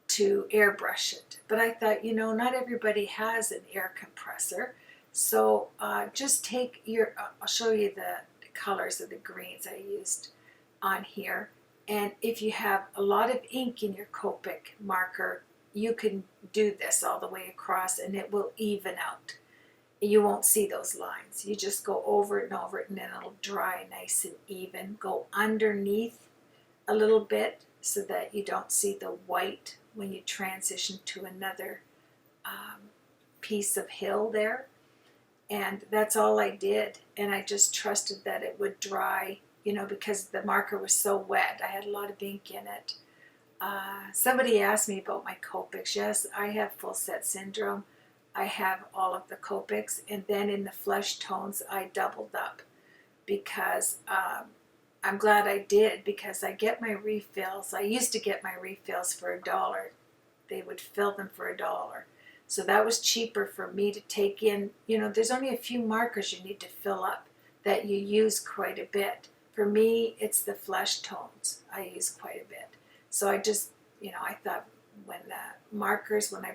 to airbrush it. But I thought, not everybody has an air compressor. So just take your, I'll show you the colors of the greens I used on here. And if you have a lot of ink in your Copic marker, you can do this all the way across and it will even out. You won't see those lines. You just go over it and over it, and then it'll dry nice and even. Go underneath a little bit so that you don't see the white when you transition to another piece of hill there. And that's all I did. And I just trusted that it would dry, because the marker was so wet. I had a lot of ink in it. Somebody asked me about my Copics. Yes, I have full set syndrome. I have all of the Copics, and then in the flesh tones I doubled up, because I'm glad I did, because I get my refills. I used to get my refills for $1. They would fill them for $1. So that was cheaper for me to take in. There's only a few markers you need to fill up that you use quite a bit. For me, it's the flesh tones I use quite a bit. So I just, I thought when I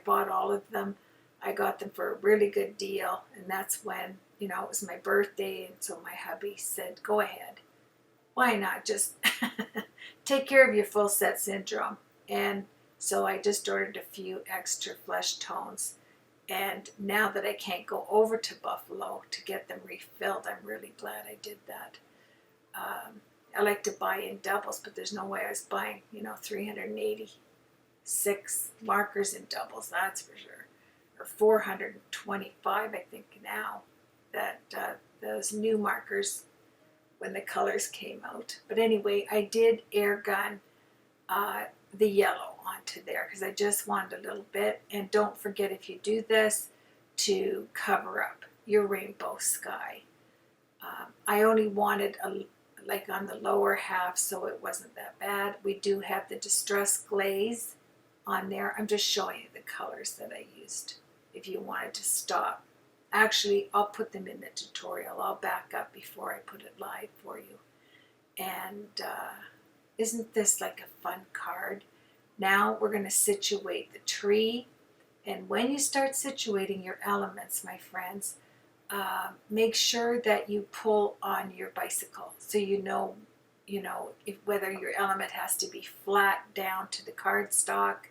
bought all of them, I got them for a really good deal, and that's when, it was my birthday, and so my hubby said, go ahead. Why not just take care of your full set syndrome? And so I just ordered a few extra flesh tones, and now that I can't go over to Buffalo to get them refilled, I'm really glad I did that. I like to buy in doubles, but there's no way I was buying, 386 markers in doubles, that's for sure. Or 425, I think now, that those new markers when the colors came out. But anyway, I did air gun the yellow onto there because I just wanted a little bit. And don't forget, if you do this, to cover up your rainbow sky. I only wanted like on the lower half, so it wasn't that bad. We do have the Distress Glaze on there. I'm just showing you the colors that I used. If you wanted to stop, actually, I'll put them in the tutorial. I'll back up before I put it live for you. And isn't this like a fun card? Now we're going to situate the tree. And when you start situating your elements, my friends, make sure that you pull on your bicycle so you know whether your element has to be flat down to the cardstock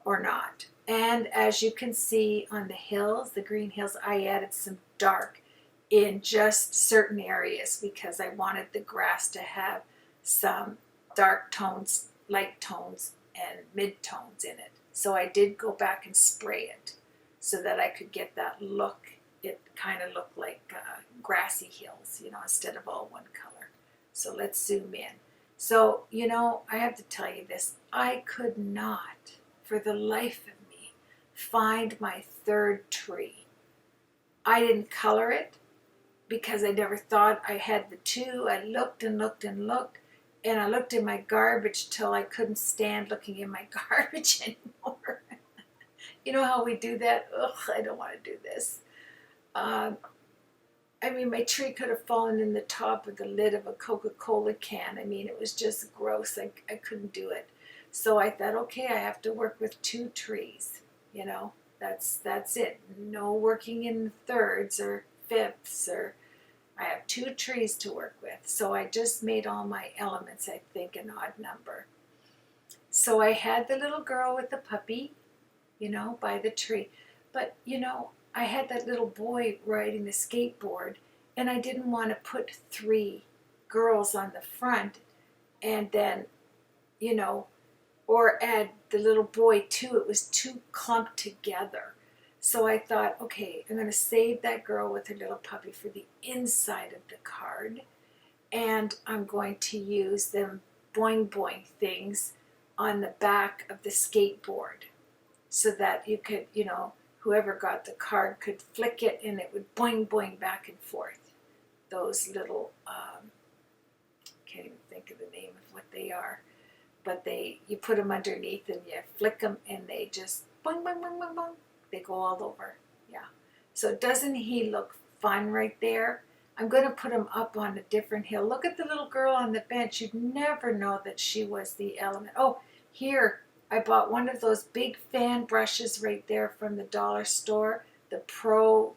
or not. And as you can see on the hills, the green hills, I added some dark in just certain areas because I wanted the grass to have some dark tones, light tones, and mid tones in it. So I did go back and spray it so that I could get that look. It kind of looked like grassy hills, instead of all one color. So let's zoom in. So, I have to tell you this. I could not, for the life of me, find my third tree. I didn't color it because I never thought I had the two. I looked and looked and looked, and I looked in my garbage till I couldn't stand looking in my garbage anymore. You know how we do that? Ugh, I don't want to do this. My tree could have fallen in the top of the lid of a Coca-Cola can. It was just gross. I couldn't do it. So I thought, okay, I have to work with two trees. That's it. No working in thirds or fifths, or I have two trees to work with. So I just made all my elements, I think, an odd number. So I had the little girl with the puppy, by the tree. But, I had that little boy riding the skateboard, and I didn't want to put three girls on the front and then you know, or add the little boy too. It was too clumped together. So I thought, okay, I'm going to save that girl with her little puppy for the inside of the card. And I'm going to use them boing boing things on the back of the skateboard so that you could, you know, whoever got the card could flick it and it would boing boing back and forth. Those little, can't even think of the name of what they are, but you put them underneath and you flick them and they just boing boing boing boing boing. They go all over. Yeah. So doesn't he look fun right there? I'm going to put him up on a different hill. Look at the little girl on the bench. You'd never know that she was the element. Oh, here, I bought one of those big fan brushes right there from the dollar store, the Pro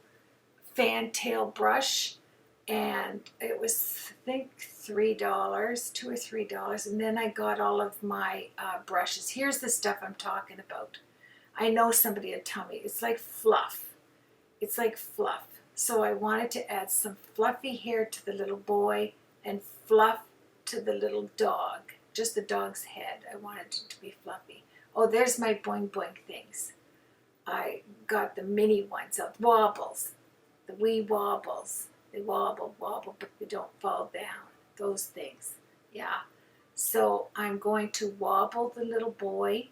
Fantail brush. And it was, I think, $3, $2 or $3. And then I got all of my brushes. Here's the stuff I'm talking about. I know somebody would tell me, it's like fluff. It's like fluff. So I wanted to add some fluffy hair to the little boy and fluff to the little dog. Just the dog's head. I wanted it to be fluffy. Oh, there's my boing boing things. I got the mini ones out. Wobbles. The wee wobbles. They wobble, but they don't fall down. Those things. Yeah. So I'm going to wobble the little boy.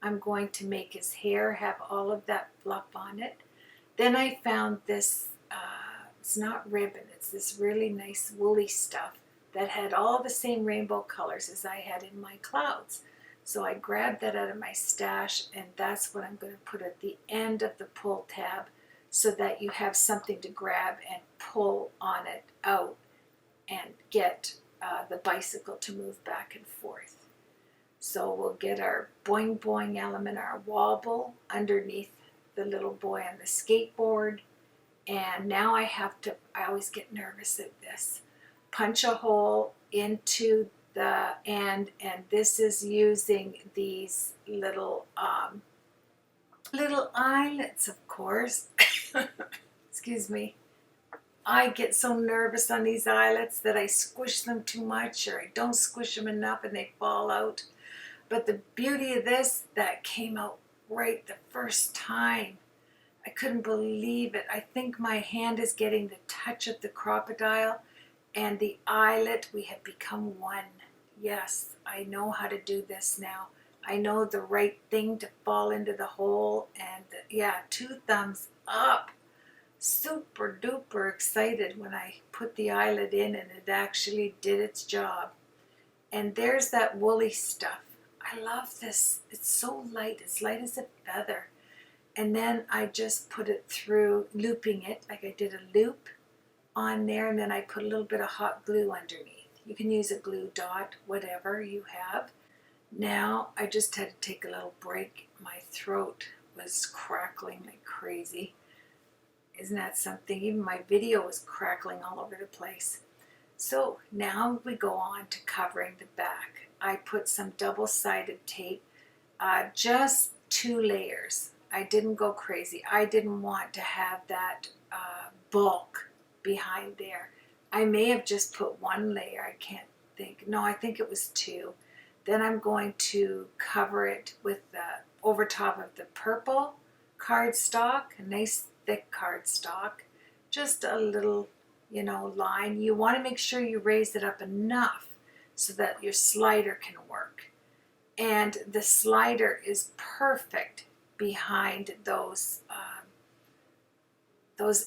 I'm going to make his hair have all of that fluff on it. Then I found this, it's not ribbon, it's this really nice woolly stuff that had all the same rainbow colors as I had in my clouds. So I grabbed that out of my stash, and that's what I'm going to put at the end of the pull tab so that you have something to grab and pull on it out and get the bicycle to move back and forth. So we'll get our boing boing element, our wobble underneath the little boy on the skateboard. And now I always get nervous at this. Punch a hole into the end, and this is using these little eyelets, of course. Excuse me. I get so nervous on these eyelets that I squish them too much, or I don't squish them enough and they fall out. But the beauty of this, that came out right the first time. I couldn't believe it. I think my hand is getting the touch of the crocodile and the eyelet. We have become one. Yes, I know how to do this now. I know the right thing to fall into the hole, and yeah, 2 thumbs up. Super duper excited when I put the eyelet in and it actually did its job. And there's that woolly stuff. I love this. It's so light. It's light as a feather. And then I just put it through, looping it, like I did a loop on there, and then I put a little bit of hot glue underneath. You can use a glue dot, whatever you have. Now I just had to take a little break. My throat was crackling like crazy. Isn't that something? Even my video was crackling all over the place. So now we go on to covering the back. I put some double-sided tape, just 2 layers. I didn't go crazy. I didn't want to have that bulk behind there. I may have just put 1 layer. I can't think. No, I think it was 2. Then I'm going to cover it with the over top of the purple cardstock, a nice thick cardstock, just a little, line. You want to make sure you raise it up enough so that your slider can work. And the slider is perfect behind those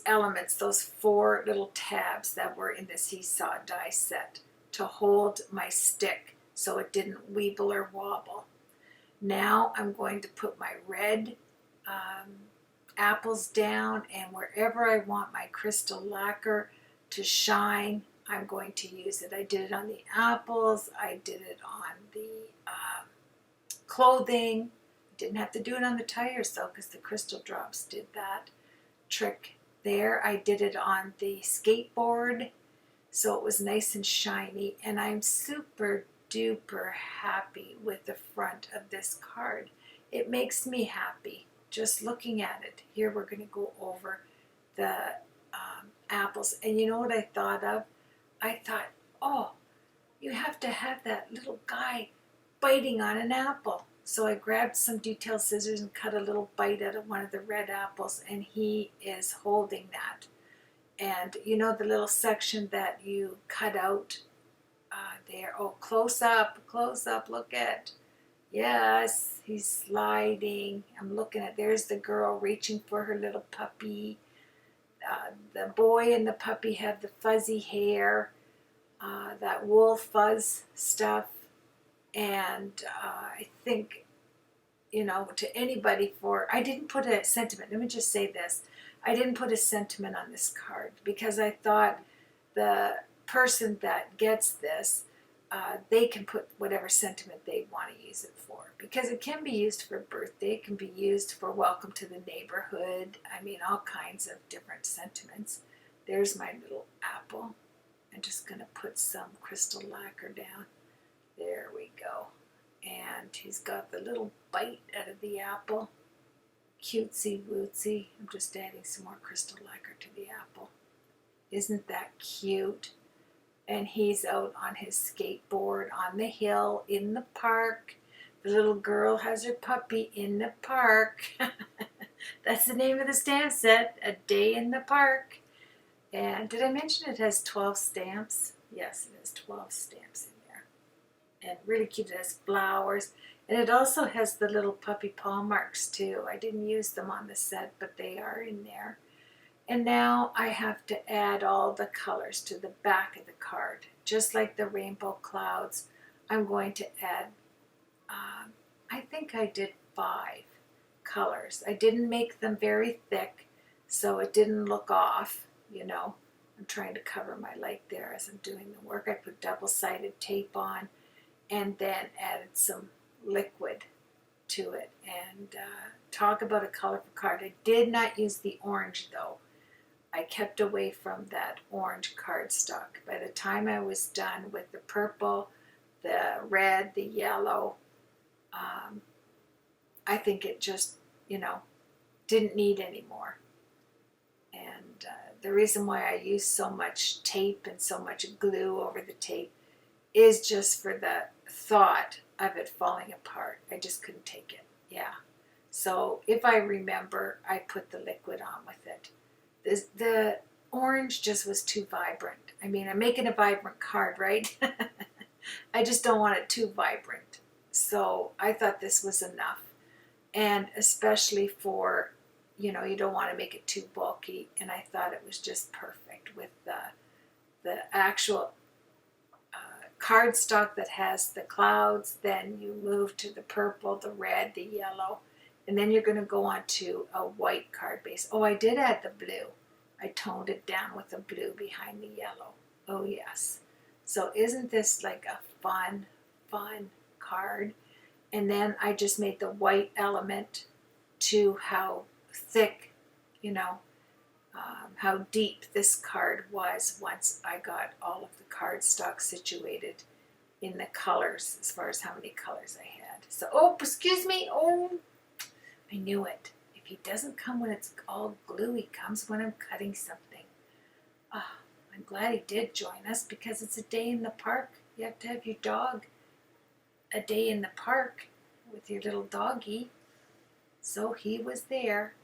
elements, those 4 little tabs that were in the seesaw die set to hold my stick so it didn't weeble or wobble. Now I'm going to put my red apples down, and wherever I want my crystal lacquer to shine, I'm going to use it. I did it on the apples. I did it on the clothing. Didn't have to do it on the tires though, because the crystal drops did that trick there. I did it on the skateboard, so it was nice and shiny, and I'm super duper happy with the front of this card. It makes me happy just looking at it. Here we're going to go over the apples, and you know what I thought of? I thought, oh, you have to have that little guy biting on an apple. So I grabbed some detail scissors and cut a little bite out of one of the red apples, and he is holding that. And you know the little section that you cut out there? Oh, close up, look at. Yes, he's sliding. I'm looking at, there's the girl reaching for her little puppy. The boy and the puppy have the fuzzy hair, that wool fuzz stuff. And I think, you know, to anybody I didn't put a sentiment. Let me just say this. I didn't put a sentiment on this card because I thought the person that gets this, they can put whatever sentiment they want to use it for. Because it can be used for birthday, it can be used for welcome to the neighborhood. I mean, all kinds of different sentiments. There's my little apple. I'm just going to put some crystal lacquer down. There we go. And he's got the little bite out of the apple. Cutesy wootsy. I'm just adding some more crystal lacquer to the apple. Isn't that cute? And he's out on his skateboard on the hill in the park. The little girl has her puppy in the park. That's the name of the stamp set, A Day in the Park. And did I mention it has 12 stamps? Yes, it has 12 stamps in there. And really cute. It has flowers. And it also has the little puppy paw marks too. I didn't use them on the set, but they are in there. And now I have to add all the colors to the back of the card. Just like the rainbow clouds, I'm going to add, I think I did 5 colors. I didn't make them very thick, so it didn't look off, you know. I'm trying to cover my light there as I'm doing the work. I put double-sided tape on and then added some liquid to it. And talk about a colorful card. I did not use the orange though. I kept away from that orange cardstock. By the time I was done with the purple, the red, the yellow, I think it just, you know, didn't need any more. And the reason why I use so much tape and so much glue over the tape is just for the thought of it falling apart. I just couldn't take it. Yeah. So if I remember, I put the liquid on with it. The orange just was too vibrant. I mean, I'm making a vibrant card, right? I just don't want it too vibrant. So I thought this was enough. And especially for, you know, you don't want to make it too bulky. And I thought it was just perfect with the actual cardstock that has the clouds. Then you move to the purple, the red, the yellow. And then you're going to go on to a white card base. Oh, I did add the blue. I toned it down with the blue behind the yellow. Oh, yes. So isn't this like a fun, fun card? And then I just made the white element to how thick, you know, how deep this card was once I got all of the cardstock situated in the colors, as far as how many colors I had. So, oh, excuse me. Oh, I knew it. If he doesn't come when it's all glue, he comes when I'm cutting something. Oh, I'm glad he did join us because it's a day in the park. You have to have your dog a day in the park with your little doggy. So he was there.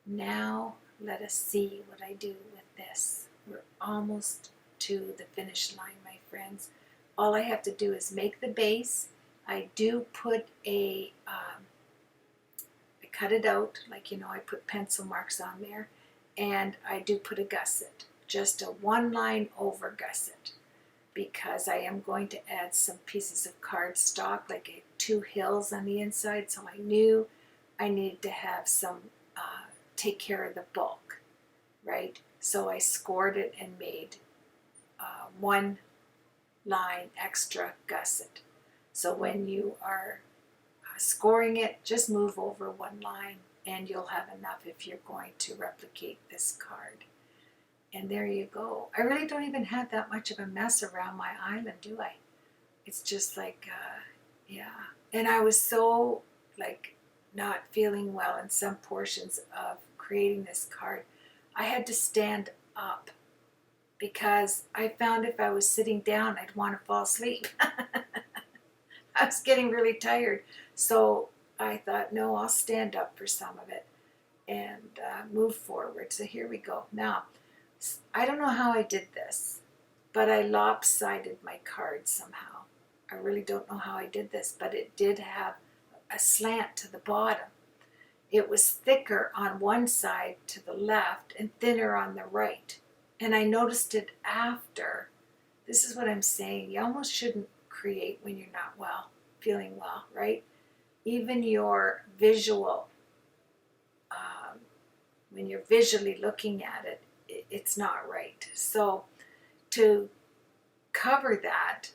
Now let us see what I do with this. We're almost to the finish line, my friends. All I have to do is make the base. I do put I cut it out, like, you know, I put pencil marks on there, and I do put a gusset, just a 1-line over gusset, because I am going to add some pieces of cardstock, like 2 hills on the inside, so I knew I needed to have some, take care of the bulk, right? So I scored it and made 1 line extra gusset. So when you are scoring it, just move over 1 line and you'll have enough if you're going to replicate this card. And there you go. I really don't even have that much of a mess around my island, do I? It's just like, yeah. And I was so, like, not feeling well in some portions of creating this card. I had to stand up because I found if I was sitting down, I'd want to fall asleep. I was getting really tired. So I thought, no, I'll stand up for some of it and move forward. So here we go. Now, I don't know how I did this, but I lopsided my card somehow. I really don't know how I did this, but it did have a slant to the bottom. It was thicker on one side to the left and thinner on the right. And I noticed it after. This is what I'm saying. You almost shouldn't create when you're not well, feeling well, right? Even your visual, when you're visually looking at it, it's not right. So to cover that,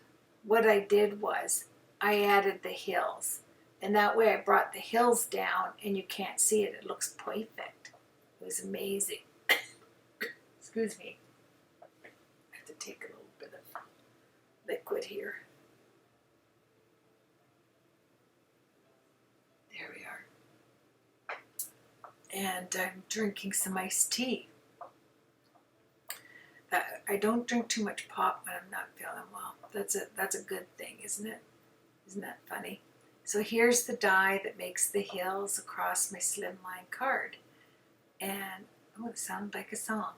what I did was I added the hills. And that way I brought the hills down and you can't see it. It looks perfect. It was amazing. Excuse me. I have to take a little bit of liquid here. There we are. And I'm drinking some iced tea. I don't drink too much pop when I'm not feeling well. That's a good thing, isn't it? Isn't that funny? So here's the die that makes the hills across my Slimline card. And oh, it sounded like a song.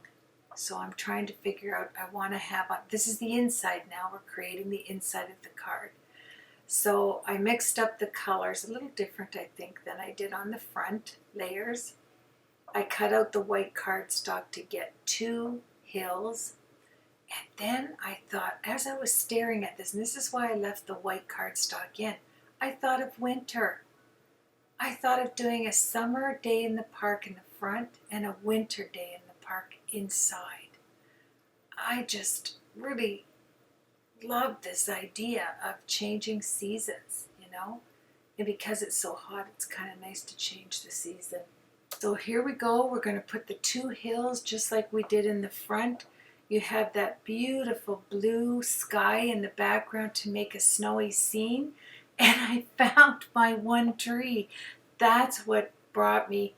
So I'm trying to figure out, I want to have, this is the inside now. We're creating the inside of the card. So I mixed up the colors a little different, I think, than I did on the front layers. I cut out the white cardstock to get 2 hills. And then I thought, as I was staring at this, and this is why I left the white cardstock in, I thought of winter. I thought of doing a summer day in the park in the front and a winter day in the park inside. I just really love this idea of changing seasons, you know? And because it's so hot, it's kind of nice to change the season. So here we go. We're going to put the 2 hills just like we did in the front. You have that beautiful blue sky in the background to make a snowy scene. And I found my one tree. That's what brought me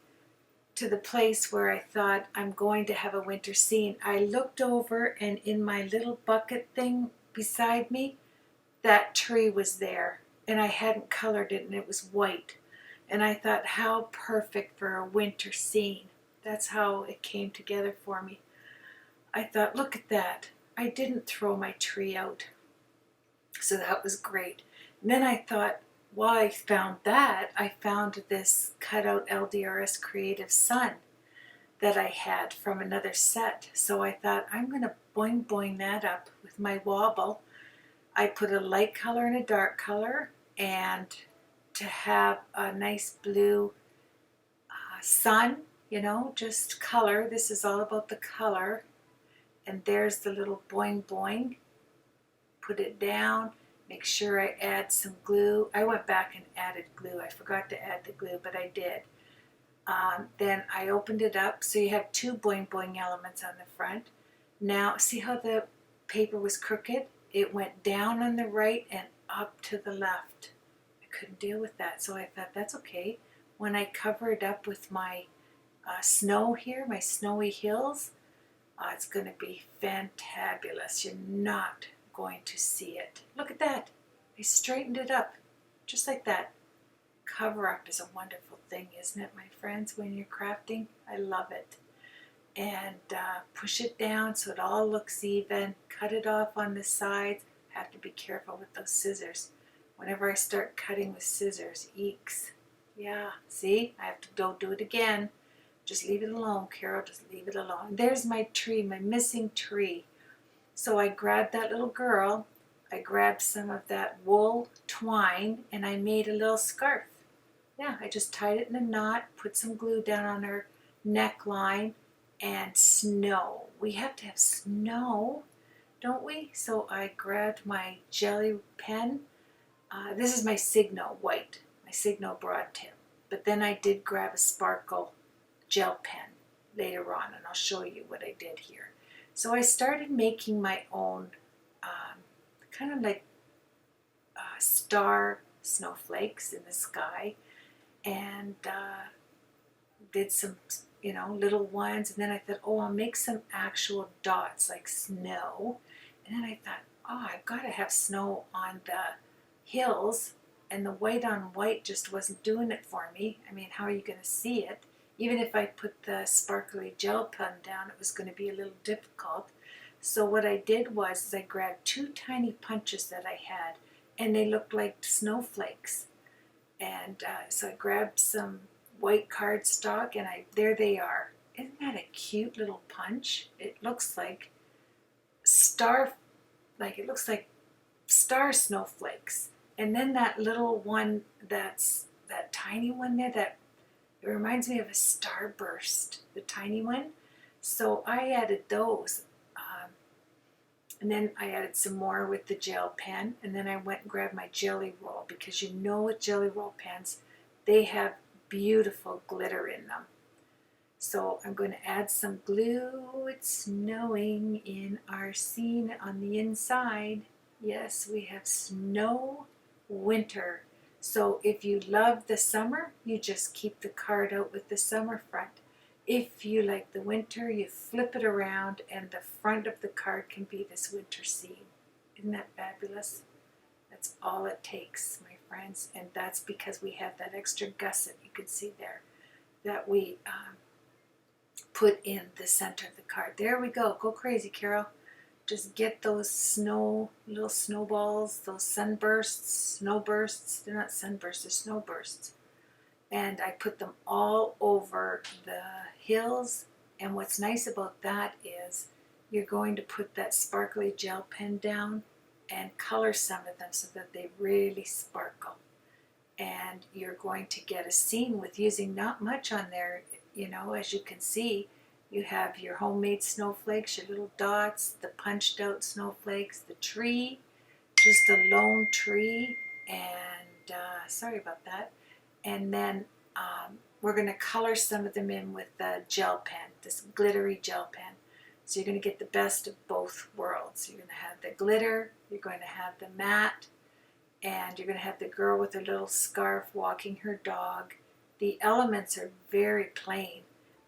to the place where I thought I'm going to have a winter scene. I looked over and in my little bucket thing beside me, that tree was there. And I hadn't colored it and it was white. And I thought, how perfect for a winter scene. That's how it came together for me. I thought, look at that. I didn't throw my tree out. So that was great. And then I thought, while I found that, I found this cutout LDRS Creative Sun that I had from another set. So I thought, I'm going to boing boing that up with my wobble. I put a light color and a dark color, and to have a nice blue sun, you know, just color. This is all about the color. And there's the little boing boing. Put it down. Make sure I add some glue. I went back and added glue. I forgot to add the glue, but I did. Then I opened it up. So you have 2 boing boing elements on the front. Now, see how the paper was crooked? It went down on the right and up to the left. I couldn't deal with that, so I thought that's okay. When I cover it up with my snow here, my snowy hills, it's going to be fantabulous. You're not going to see it. Look at that. I straightened it up just like that. Cover up is a wonderful thing, isn't it, my friends, when you're crafting? I love it. And push it down so it all looks even. Cut it off on the sides. Have to be careful with those scissors. Whenever I start cutting with scissors, eeks. Yeah, see? I have to don't do it again. Just leave it alone, Carol. Just leave it alone. There's my tree, my missing tree. So I grabbed that little girl. I grabbed some of that wool twine, and I made a little scarf. Yeah, I just tied it in a knot, put some glue down on her neckline, and snow. We have to have snow, don't we? So I grabbed my jelly pen. This is my Signo white, my Signo broad tip. But then I did grab a sparkle gel pen later on, and I'll show you what I did here. So I started making my own kind of like star snowflakes in the sky, and did some, you know, little ones. And then I thought, oh, I'll make some actual dots like snow. And then I thought, oh, I've got to have snow on the hills. and the white on white just wasn't doing it for me. I mean, how are you going to see it? Even if I put the sparkly gel pen down, it was going to be a little difficult. So what I did was I grabbed 2 tiny punches that I had, and they looked like snowflakes. And so I grabbed some white cardstock, and there they are. Isn't that a cute little punch? It looks like it looks like star snowflakes. And then that little one, that tiny one there, that it reminds me of a starburst, the tiny one. So I added those. And then I added some more with the gel pen, and then I went and grabbed my jelly roll, because you know with jelly roll pens, they have beautiful glitter in them. So I'm going to add some glue. It's snowing in our scene on the inside. Yes, we have snow, winter. So if you love the summer, you just keep the card out with the summer front. If you like the winter, you flip it around, and the front of the card can be this winter scene. Isn't that fabulous? That's all it takes, my friends. And that's because we have that extra gusset, you can see there, that we put in the center of the card. There we go. Go crazy, Carol. Just get those little snowballs, those sunbursts, snowbursts. They're not sunbursts, they're snowbursts. And I put them all over the hills. And what's nice about that is you're going to put that sparkly gel pen down and color some of them so that they really sparkle. And you're going to get a scene with using not much on there. You know, as you can see, you have your homemade snowflakes, your little dots, the punched out snowflakes, the tree, just a lone tree, and sorry about that. And then we're going to color some of them in with the gel pen, this glittery gel pen. So you're going to get the best of both worlds. You're going to have the glitter, you're going to have the matte, and you're going to have the girl with her little scarf walking her dog. The elements are very plain,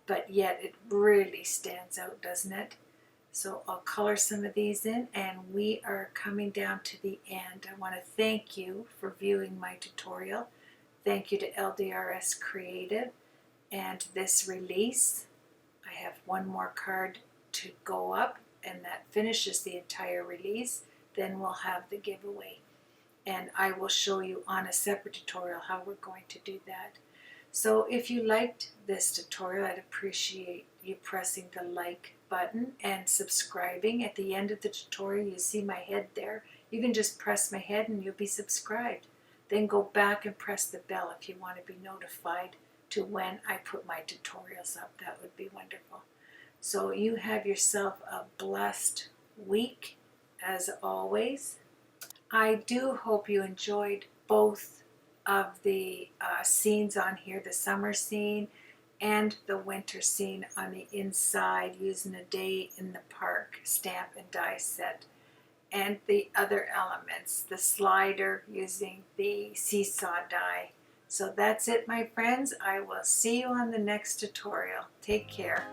but yet it really stands out, doesn't it? So I'll color some of these in, and we are coming down to the end. I want to thank you for viewing my tutorial. Thank you to LDRS Creative and this release. I have one more card to go up, and that finishes the entire release. Then we'll have the giveaway. And I will show you on a separate tutorial how we're going to do that. So if you liked this tutorial, I'd appreciate you pressing the like button and subscribing. At the end of the tutorial, you see my head there. You can just press my head and you'll be subscribed. Then go back and press the bell if you want to be notified to when I put my tutorials up. That would be wonderful. So you have yourself a blessed week, as always. I do hope you enjoyed both of the scenes on here, the summer scene and the winter scene on the inside using a day in the park stamp and die set, and the other elements, the slider using the seesaw die. So that's it, my friends. I will see you on the next tutorial. Take care.